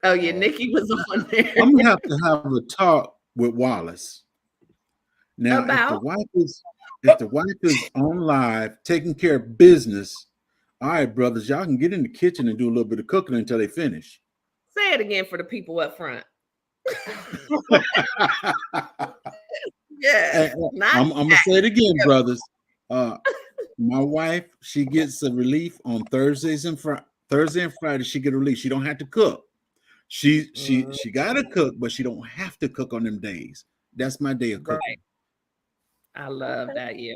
Oh, yeah, Nikki was on there. I'm going to have a talk with Wallace. Now, if the wife is on live taking care of business, all right, brothers, y'all can get in the kitchen and do a little bit of cooking until they finish. Say it again for the people up front. Yeah. I'm going to say it again, brothers. My wife, she gets a relief on Thursday and Friday. She get a relief. She don't have to cook. She got to cook, but she don't have to cook on them days. That's my day of cooking. Right. I love that. Yeah,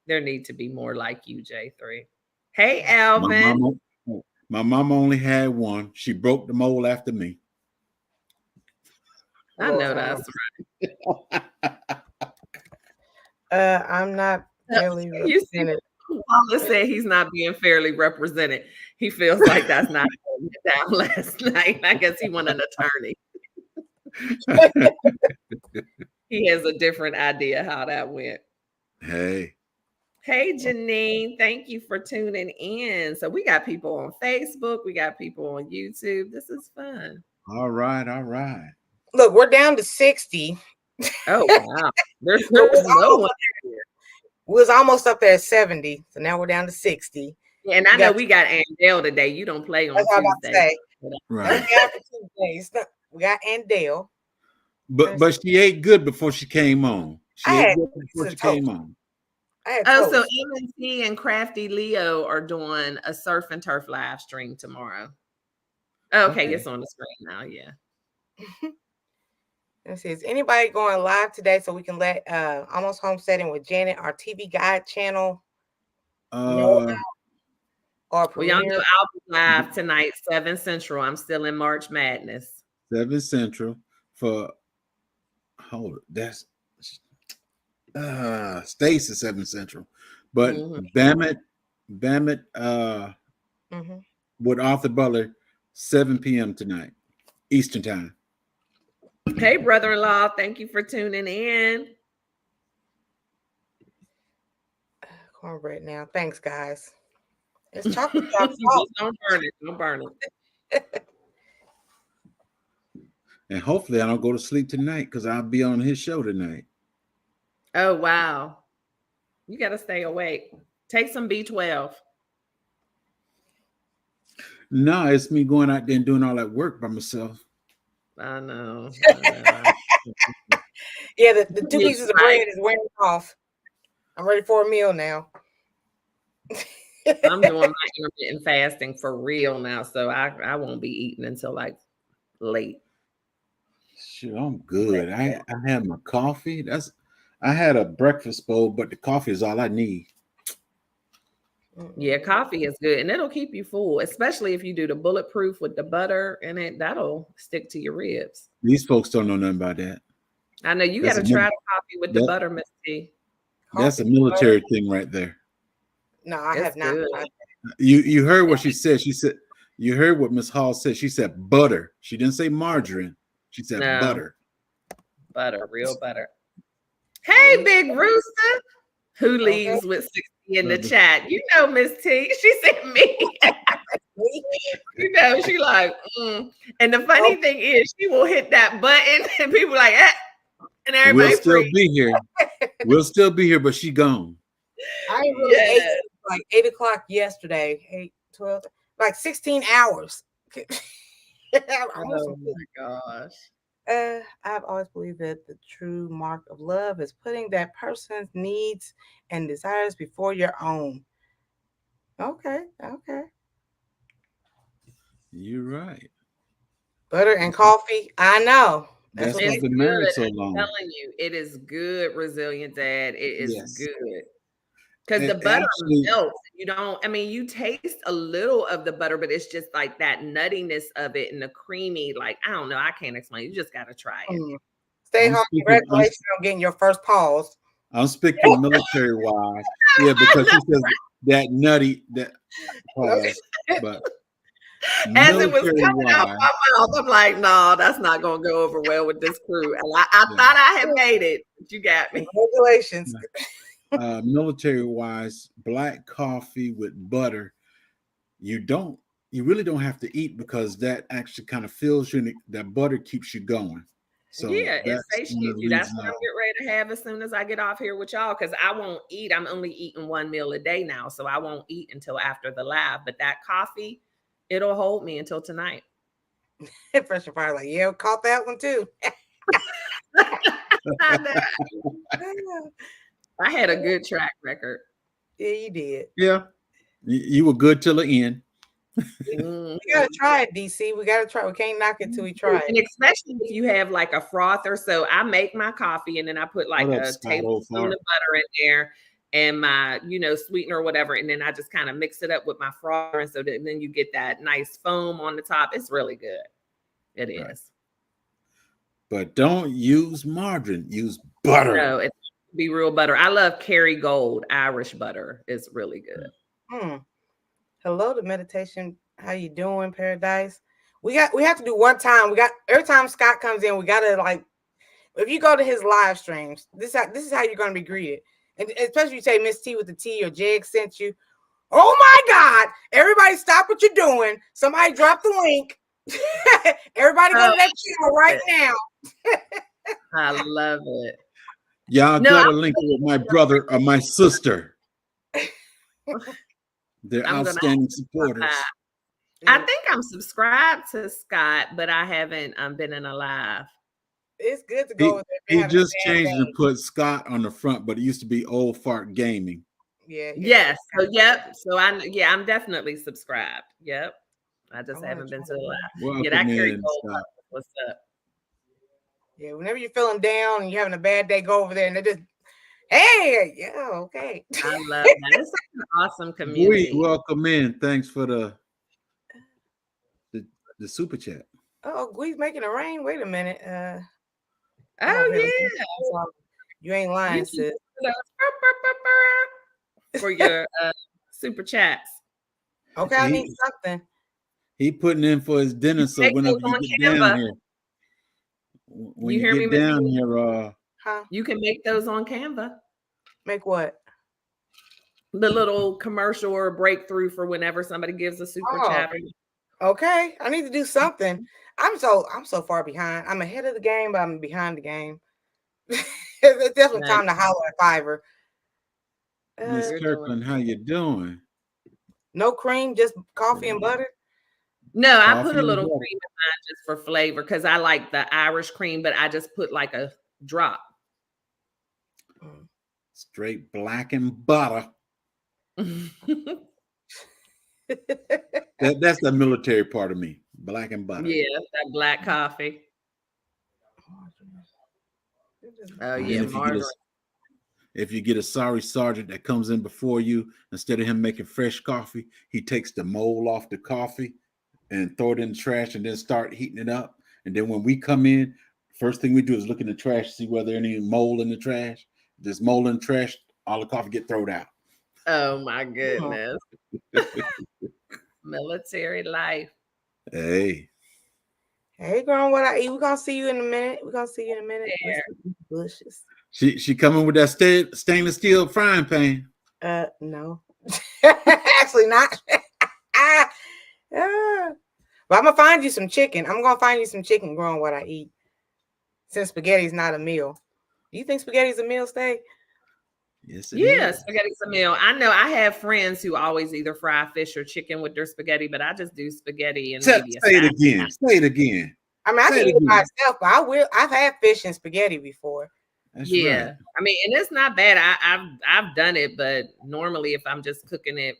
there need to be more like you, J3. Hey, Alvin. My mama only had one. She broke the mold after me. I know that's right. I'm not fairly represented. Wallace said he's not being fairly represented. He feels like that's not going down last night. I guess he wanted an attorney. He has a different idea how that went. Hey, Janine. Thank you for tuning in. So we got people on Facebook. We got people on YouTube. This is fun. All right. Look, we're down to 60. Oh, wow. There's no one here. We was almost up there at 70. So now we're down to 60. Yeah, and I know we got Andell today. You don't play on Tuesday. Right. After 2 days. We got Andale. But she ate good before she came on. She I ate had good before she came on. I had Oh, toast. so MNT and Crafty Leo are doing a surf and turf live stream tomorrow. Okay, it's on the screen now. Yeah. Let's see. Is anybody going live today so we can let Almost Homesteading with Janet, our TV Guide channel, know or Well, y'all know premiere? I'll be live tonight, 7 Central. I'm still in March Madness. 7 Central for Stacy 7 Central. But Bam it with Arthur Butler 7 p.m. tonight, Eastern time. Hey, brother-in-law, thank you for tuning in. Cornbread now. Thanks, guys. It's chocolate drop salt. Don't burn it. Don't burn it. And hopefully I don't go to sleep tonight because I'll be on his show tonight. Oh, wow. You got to stay awake. Take some B12. No, it's me going out there and doing all that work by myself. I know. Yeah, the 2 pieces of bread is wearing off. I'm ready for a meal now. I'm doing my intermittent fasting for real now, so I won't be eating until like late. Sure, I'm good. I had my coffee. I had a breakfast bowl, but the coffee is all I need. Yeah, coffee is good, and it'll keep you full, especially if you do the bulletproof with the butter in it. That'll stick to your ribs. These folks don't know nothing about that. I know you got to try the coffee with the butter, Miss T. That's a military thing right there. No, I have not. You heard what she said. She said you heard what Miss Hall said. She said butter. She didn't say margarine. She said butter. Butter, real butter. Hey, Big Rooster, who leaves with 60 in the chat. You know, Miss T. She said me. You know, she like, And the funny thing is, she will hit that button and people like, and everybody we'll still be here. We'll still be here, but she gone. I really ate like 8 o'clock yesterday, 8, 12, like 16 hours. Oh my gosh. I've always believed that the true mark of love is putting that person's needs and desires before your own. Okay. You're right. Butter and coffee. I know. That's why I've been married so long. I'm telling you, it is good, Resilient Dad. It is good. Because the butter melts. You taste a little of the butter, but it's just like that nuttiness of it and the creamy, like, I don't know. I can't explain. You just got to try it. Stay home. Congratulations on getting your first pause. I'm speaking military wise. Yeah, because she says that nutty, that pause. But as it was coming out my mouth, I'm like, no, that's not going to go over well with this crew. And I thought I had made it, but you got me. Congratulations. Military wise, black coffee with butter, you really don't have to eat because that actually kind of fills you, and that butter keeps you going. So yeah, it satiates you. That's what I'm getting ready to have as soon as I get off here with y'all, because I won't eat. I'm only eating 1 meal a day now, so I won't eat until after the live. But that coffee, it'll hold me until tonight. Fresh and Fire, like, yeah, caught that one too. I had a good track record. Yeah, you did. Yeah, you were good till the end. We gotta try it, DC. We gotta try. We can't knock it till we try it. And especially if you have like a frother. So I make my coffee and then I put like a tablespoon of butter in there and my, sweetener or whatever. And then I just kind of mix it up with my frother. And so then you get that nice foam on the top. It's really good. It is. But don't use margarine. Use butter. No, it's be real butter. I love Kerrygold Irish butter. It's really good. Hello to meditation. How you doing, Paradise? We have to do one time. Every time Scott comes in, we gotta if you go to his live streams, this is how you're gonna be greeted. And especially if you say Miss T with the T or Jeg sent you. Oh my God! Everybody stop what you're doing. Somebody drop the link. Everybody go to that channel right now. I love it. Y'all gotta link with my brother or my sister. They're outstanding supporters. I think I'm subscribed to Scott, but I haven't been in a live. It's good to go. He just changed and put Scott on the front, but it used to be Old Fart Gaming. Yeah. Yes. So So I'm definitely subscribed. Yep. I just haven't been to the live. Welcome that carries in, Scott. What's up? Yeah. Whenever you're feeling down and you're having a bad day, go over there and they just, hey, yeah, okay. I love that. It's such an awesome community. Welcome in. Thanks for the super chat. Oh, Gwee's making it rain. Wait a minute. Oh yeah. You ain't lying, sis. For your super chats. Okay, I need something. He putting in for his dinner, so whenever you get down here, when you get down here, you can make those on Canva. Make what? The little commercial or breakthrough for whenever somebody gives a super chat. Okay, I need to do something. I'm so far behind. I'm ahead of the game, but I'm behind the game. It's definitely time to holler at Fiverr. Miss Kirkland, how you doing? No cream, just coffee and butter. No, I put a little cream in mine just for flavor because I like the Irish cream, but I just put like a drop. Straight black and butter. That's the military part of me. Black and butter. Yeah, that black coffee. Oh yeah, if you get a sorry sergeant that comes in before you, instead of him making fresh coffee, he takes the mold off the coffee and throw it in the trash and then start heating it up. And then when we come in, first thing we do is look in the trash to see whether there's any mold in the trash. If there's mold in the trash, all the coffee get thrown out. Oh my goodness. Military life. Hey, girl, what I eat? We're gonna see you in a minute. Delicious. She coming with that stainless steel frying pan. No. Actually not. But I'm gonna find you some chicken. I'm gonna find you some chicken growing what I eat. Since spaghetti's not a meal. Do you think spaghetti's a meal, Stay? Yes, spaghetti's a meal. I know I have friends who always either fry fish or chicken with their spaghetti, but I just do spaghetti and maybe say it again. Say it again. I mean, I can eat it myself, but I've had fish and spaghetti before. That's right. I mean, and it's not bad. I've done it, but normally if I'm just cooking it,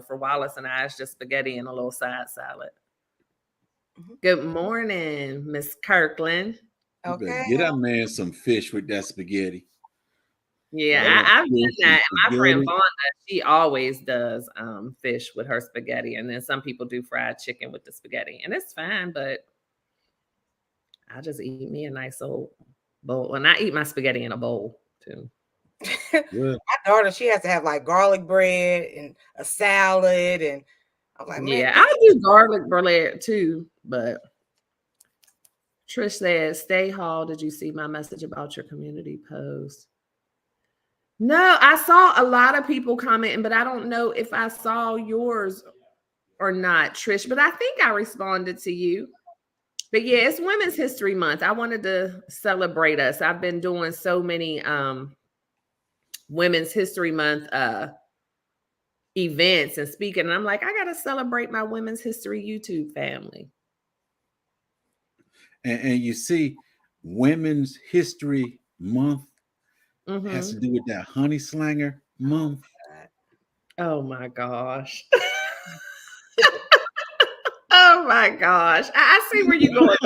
for Wallace and I, it's just spaghetti and a little side salad. Mm-hmm. Good morning, Miss Kirkland. Okay. Get that man some fish with that spaghetti. Yeah, I've done that. And my friend Vonda, she always does fish with her spaghetti. And then some people do fried chicken with the spaghetti. And it's fine, but I just eat me a nice old bowl. And I eat my spaghetti in a bowl too. My daughter, she has to have like garlic bread and a salad. And I'm like, man, I do garlic bread too. But Trish said, Stay Hall, did you see my message about your community post? No, I saw a lot of people commenting, but I don't know if I saw yours or not, Trish, but I think I responded to you. But yeah, it's Women's History Month. I wanted to celebrate us. I've been doing so many Women's History Month events and speaking, and I'm like, I got to celebrate my Women's History YouTube family. And you see, Women's History Month has to do with that honey slanger month. Oh my gosh. Oh my gosh. I see where you're going.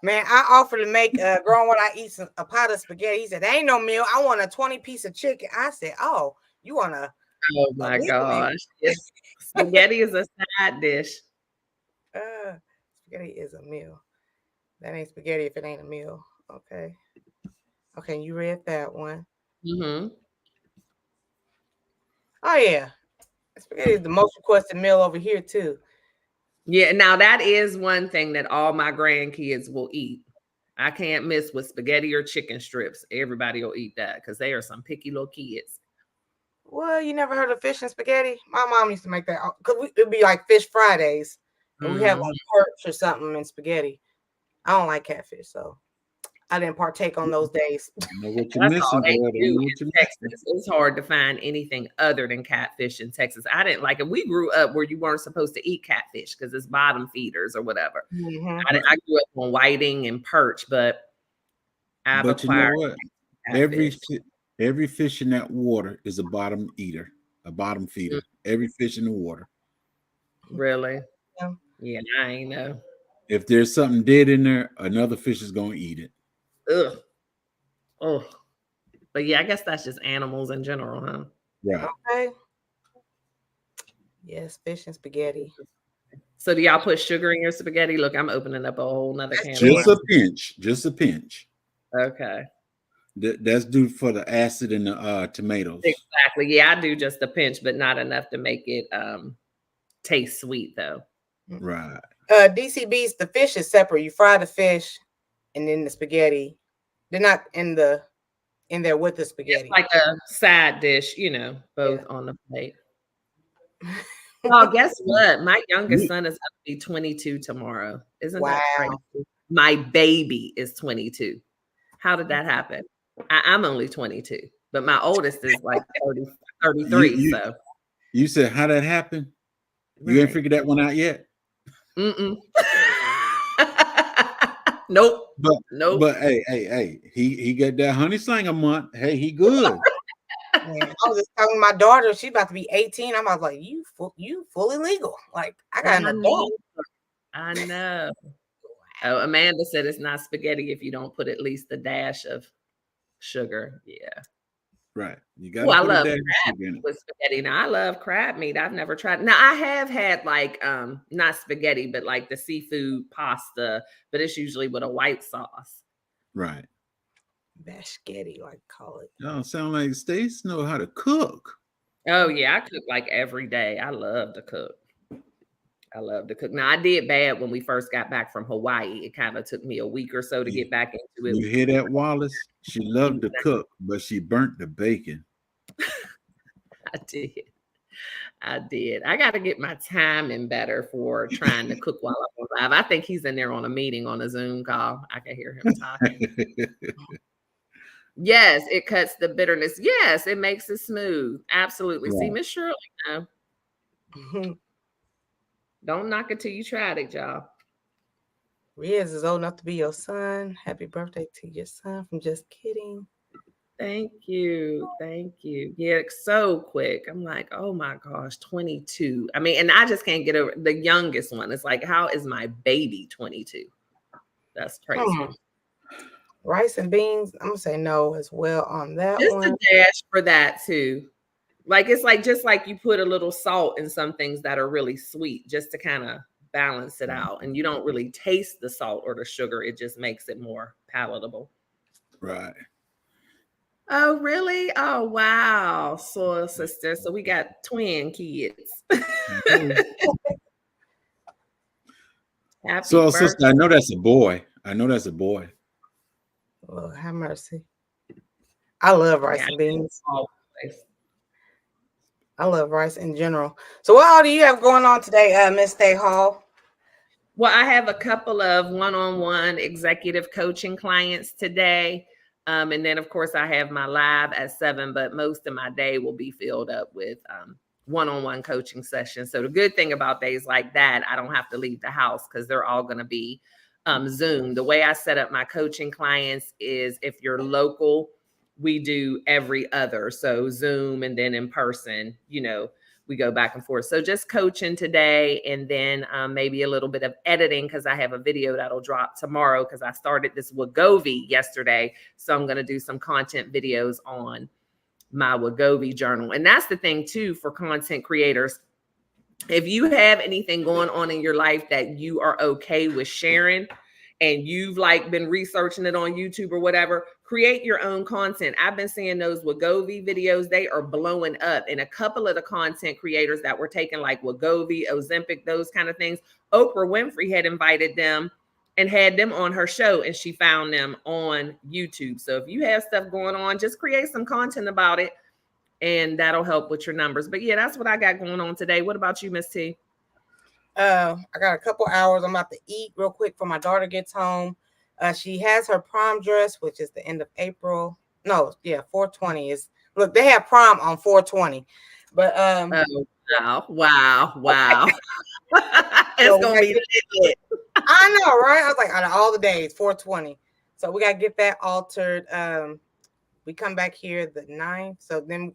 Man, I offered to make growing what I eat a pot of spaghetti. He said, there ain't no meal. I want a 20-piece of chicken. I said, oh, you want a oh my gosh. Spaghetti is a side dish. Spaghetti is a meal. That ain't spaghetti if it ain't a meal. Okay. Okay, you read that one. Mm-hmm. Oh yeah. Spaghetti is the most requested meal over here too. Yeah, now that is one thing that all my grandkids will eat. I can't miss with spaghetti or chicken strips. Everybody will eat that because they are some picky little kids. Well, you never heard of fish and spaghetti? My mom used to make that because it'd be like fish Fridays. And we have like perch or something in spaghetti. I don't like catfish, so I didn't partake on those days. You know what you're That's all missing, they boy. do in Texas. It's hard to find anything other than catfish in Texas. I didn't like it. We grew up where you weren't supposed to eat catfish because it's bottom feeders or whatever. Mm-hmm. I grew up on whiting and perch, but I've But you know acquired what? catfish. Every fish in that water is a bottom eater, a bottom feeder. Every fish in the water. Really? Yeah. Yeah, I ain't know. If there's something dead in there, another fish is gonna eat it. Ugh. Oh. But yeah, I guess that's just animals in general, huh? Right. Okay. Yes, fish and spaghetti. So do y'all put sugar in your spaghetti? Look, I'm opening up a whole nother can. Just a pinch. Just a pinch. Okay. That's due for the acid in the tomatoes. Exactly. Yeah, I do just a pinch, but not enough to make it taste sweet though. Right. DCB's, the fish is separate. You fry the fish and then the spaghetti. They're not in there with the spaghetti. It's like a side dish, both on the plate. Oh, guess what? My youngest son is going to be 22 tomorrow. Isn't that crazy? My baby is 22. How did that happen? I'm only 22, but my oldest is like 33. So you said how that happened? You ain't figured that one out yet? Mm-mm. Nope. But hey, he got that honey slinger month. Hey, he good. Man, I was just telling my daughter, she's about to be 18. I was like, you fully legal. Like, I got an adult. I know. Oh, Amanda said it's not spaghetti if you don't put at least a dash of sugar. Yeah. Right. You got to put a dash of sugar in it. With spaghetti. Now, I love crab meat. I've never tried. Now, I have had like, not spaghetti, but like the seafood pasta, but it's usually with a white sauce. Right. Bashketti, like call it. Y'all sound like Stace know how to cook. Oh yeah, I cook like every day. I love to cook. Now I did bad when we first got back from Hawaii. It kind of took me a week or so to get back into it. You hear that, Wallace? She loved to cook, but she burnt the bacon. I did. I got to get my timing better for trying to cook while I'm live. I think he's in there on a meeting on a Zoom call. I can hear him talking. Yes, it cuts the bitterness. Yes, it makes it smooth. Absolutely. Right. See, Miss Shirley, no. Don't knock it till you tried it, y'all. Riaz is old enough to be your son. Happy birthday to your son from Just Kidding. Thank you. Yeah, so quick. I'm like, oh my gosh, 22. I mean, and I just can't get over the youngest one. It's like, how is my baby 22? That's crazy. Rice and beans, I'm gonna say no as well on that just one. A dash for that too. Like it's like just like you put a little salt in some things that are really sweet, just to kind of balance it out. And you don't really taste the salt or the sugar. It just makes it more palatable. Right. Oh, really? Oh, wow. Soil sister. So we got twin kids. Soil sister, I know that's a boy. Lord have mercy. I love rice and beans. Always. I love rice in general. So what all do you have going on today, Miss Stay Hall? Well, I have a couple of one-on-one executive coaching clients today. And then, of course, I have my live at 7, but most of my day will be filled up with one-on-one coaching sessions. So the good thing about days like that, I don't have to leave the house because they're all going to be Zoom. The way I set up my coaching clients is if you're local, we do every other. So Zoom and then in person, we go back and forth. So just coaching today and then maybe a little bit of editing because I have a video that'll drop tomorrow because I started this Wegovy yesterday. So I'm going to do some content videos on my Wegovy journal. And that's the thing too for content creators. If you have anything going on in your life that you are okay with sharing and you've like been researching it on YouTube or whatever, create your own content. I've been seeing those Wegovy videos. They are blowing up. And a couple of the content creators that were taking like Wegovy, Ozempic, those kind of things, Oprah Winfrey had invited them and had them on her show and she found them on YouTube. So if you have stuff going on, just create some content about it and that'll help with your numbers. But yeah, that's what I got going on today. What about you, Miss T? I got a couple hours. I'm about to eat real quick before my daughter gets home. She has her prom dress, which is the end of April. No, yeah, 420 is. Look, they have prom on 420, but oh, wow. It's so gonna be lit. I know, right? I was like, out of all the days, 420. So we gotta get that altered. We come back here the 9th. So then,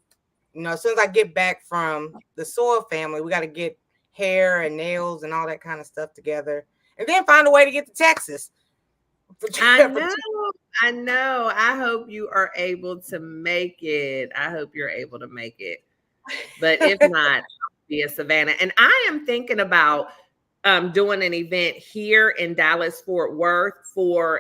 as soon as I get back from the Soil family, we got to get hair and nails and all that kind of stuff together, and then find a way to get to Texas. I know. I hope you are able to make it. But if not, I'll be in Savannah. And I am thinking about doing an event here in Dallas, Fort Worth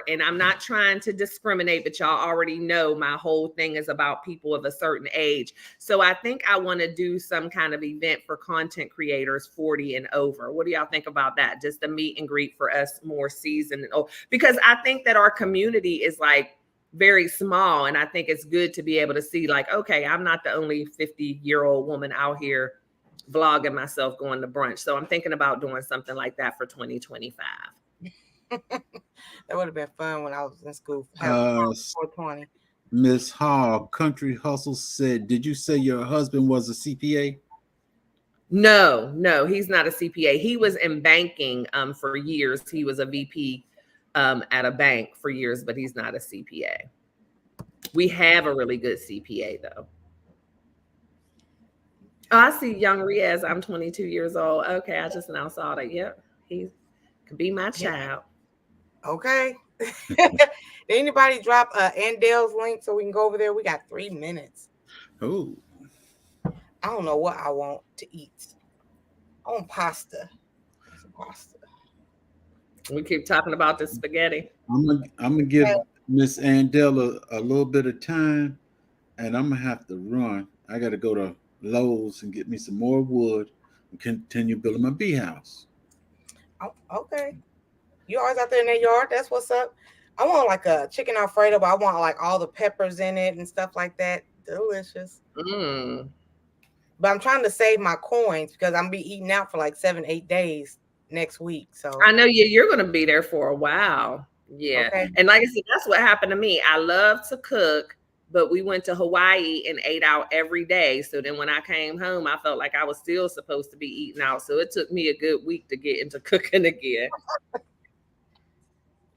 and I'm not trying to discriminate, but y'all already know my whole thing is about people of a certain age. So I think I want to do some kind of event for content creators 40 and over. What do y'all think about that? Just a meet and greet for us more seasoned and old, because I think that our community is like very small. And I think it's good to be able to see like, okay, I'm not the only 50-year-old woman out here vlogging myself going to brunch. So I'm thinking about doing something like that for 2025. That would have been fun when I was in school. 420. Miss Hall, Country Hustle said, did you say your husband was a CPA? No, he's not a CPA. He was in banking for years. He was a VP at a bank for years, but he's not a CPA. We have a really good CPA though. Oh, I see young Riaz. I'm 22 years old. Okay, I just now saw that. Yep, he could be my child. Okay. Did anybody drop Andale's link so we can go over there? We got 3 minutes. Oh. I don't know what I want to eat. I want pasta. Some pasta. We keep talking about the spaghetti. I'm gonna give Miss Andela a little bit of time, and I'm gonna have to run. I got to go to Lowe's and get me some more wood and continue building my bee house. Oh, okay. You always out there in that yard? That's what's up. I want like a chicken Alfredo, but I want like all the peppers in it and stuff like that. Delicious. But I'm trying to save my coins because I'm gonna be eating out for like 7-8 days next week. So I know you're going to be there for a while. Yeah. Okay. And like I said, that's what happened to me. I love to cook, but we went to Hawaii and ate out every day. So then when I came home, I felt like I was still supposed to be eating out. So it took me a good week to get into cooking again.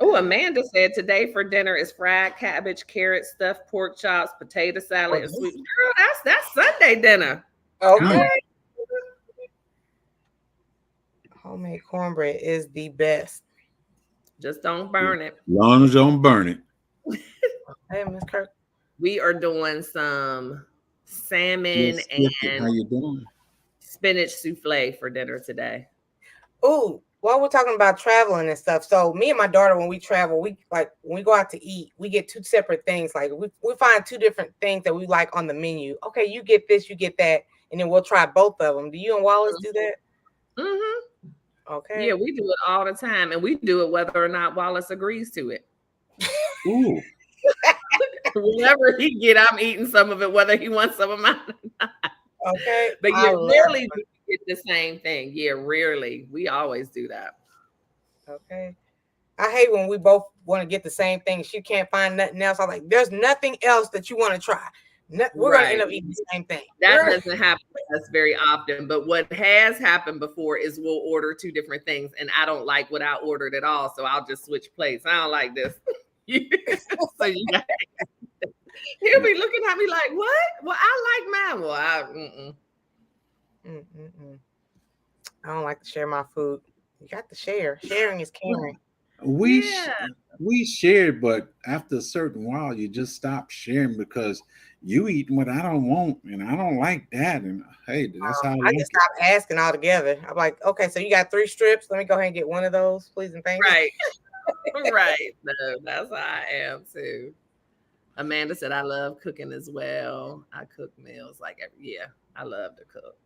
Oh, Amanda said today for dinner is fried cabbage, carrot, stuffed pork chops, potato salad, and sweet. Girl, that's Sunday dinner. Okay. Homemade cornbread is the best. Just don't burn it. As long as you don't burn it. Hey, Miss Kirk. We are doing some salmon How you doing? Spinach souffle for dinner today. Oh, while we're talking about traveling and stuff, so me and my daughter, when we travel, when we go out to eat, we get 2 separate things. Like we find 2 different things that we like on the menu. Okay, you get this, you get that, and then we'll try both of them. Do you and Wallace do that? Okay. Yeah, we do it all the time, and we do it whether or not Wallace agrees to it. Ooh. Whenever he get, I'm eating some of it, whether he wants some of mine or not. Okay. But yeah, rarely do we get the same thing. Yeah, rarely. We always do that. Okay. I hate when we both want to get the same thing. She can't find nothing else. I'm like, there's nothing else that you want to try. We're going to end up eating the same thing. That doesn't happen to us very often. But what has happened before is we'll order 2 different things, and I don't like what I ordered at all. So I'll just switch plates. I don't like this. So you got he'll be looking at me like, what? Well, I like mine. Well, I don't like to share my food. You got to share. Sharing is caring. We shared, but after a certain while, you just stop sharing because you eat what I don't want, and I don't like that. And hey, that's how I just stopped asking altogether. I'm like, okay, so you got 3 strips. Let me go ahead and get one of those, please and thank you. Right. Right. No, that's how I am too. Amanda said, I love cooking as well. I cook meals I love to cook.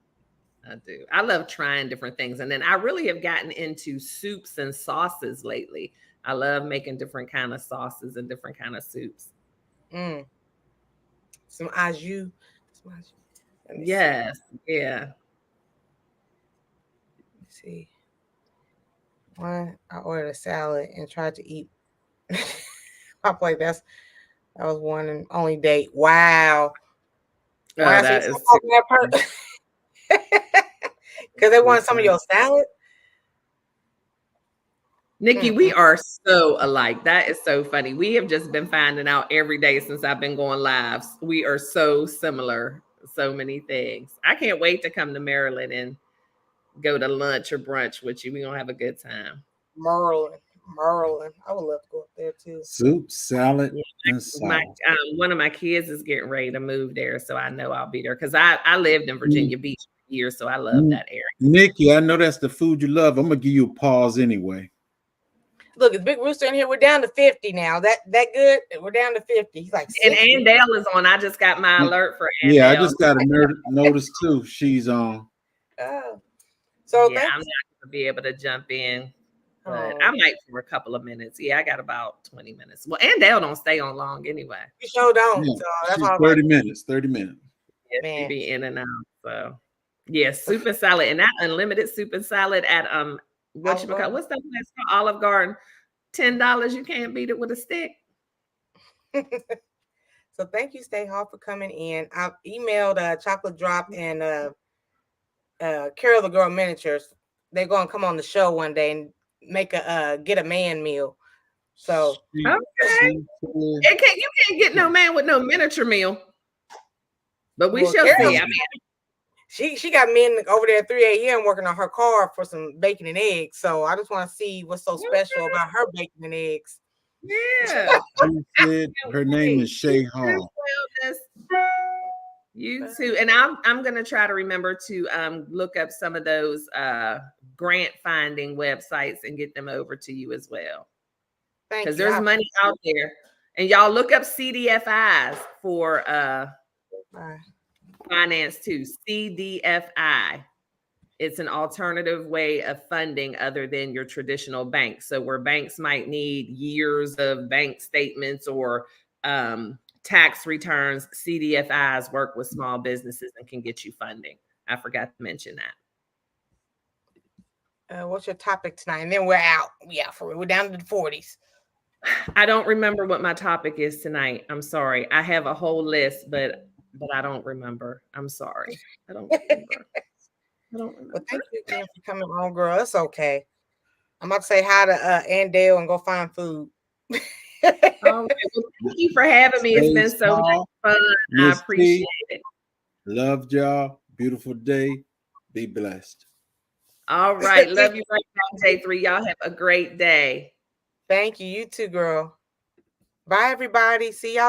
I do. I love trying different things. And then I really have gotten into soups and sauces lately. I love making different kind of sauces and different kind of soups. Some au jus. Yes. Yeah. Let's see. I ordered a salad and tried to eat I played that was one and only date. Wow. Oh, that is because they want some of your salad. Nikki, we are so alike. That is so funny. We have just been finding out every day since I've been going live. We are so similar. So many things. I can't wait to come to Maryland and go to lunch or brunch with you. We're going to have a good time. Maryland. I would love to go up there too. Soup, salad, and sauce. One of my kids is getting ready to move there, so I know I'll be there because I lived in Virginia Beach for years, so I love that area. Nikki, I know that's the food you love. I'm going to give you a pause anyway. Look, it's Big Rooster in here. We're down to 50 now. That good? We're down to 50. He's like 60. And Dale is on. I just got my alert for Dale. Yeah, I just got a notice too. She's on. Oh. So yeah, I'm not going to be able to jump in, but I might for a couple of minutes. Yeah, I got about 20 minutes. Well, and Dale don't stay on long anyway. You sure don't. Yeah, so that's she's 30 minutes. 30 minutes. Yeah, she be in and out. So yeah, soup and salad, and that unlimited soup and salad at what's that place called? Olive Garden. $10. You can't beat it with a stick. So thank you, Stay Hall, for coming in. I've emailed Chocolate Drop and Carol the Girl Miniatures. They're gonna come on the show one day and make a get a man meal. So okay, you can't get no man with no miniature meal. But we shall Carol, see. I mean, she got men over there at 3 a.m. working on her car for some bacon and eggs. So I just want to see what's so special about her bacon and eggs. Yeah. She said her name is Shay Hall. You too. And I'm gonna try to remember to look up some of those grant finding websites and get them over to you as well. Because there's money out there. And y'all look up CDFIs for finance too. CDFI. It's an alternative way of funding other than your traditional bank. So where banks might need years of bank statements or tax returns, CDFIs work with small businesses and can get you funding. I forgot to mention that. What's your topic tonight? And then we're out. Yeah, we're down to the 40s. I don't remember what my topic is tonight. I'm sorry. I have a whole list, but I don't remember. I'm sorry. I don't remember. Well, thank you again for coming on, girl. It's okay. I'm about to say hi to Ann Dale and go find food. All right. Well, thank you for having me. It's been so much fun. I appreciate it. Loved y'all. Beautiful day. Be blessed. All right. Love you right now, J3. Y'all have a great day. Thank you. You too, girl. Bye, everybody. See y'all.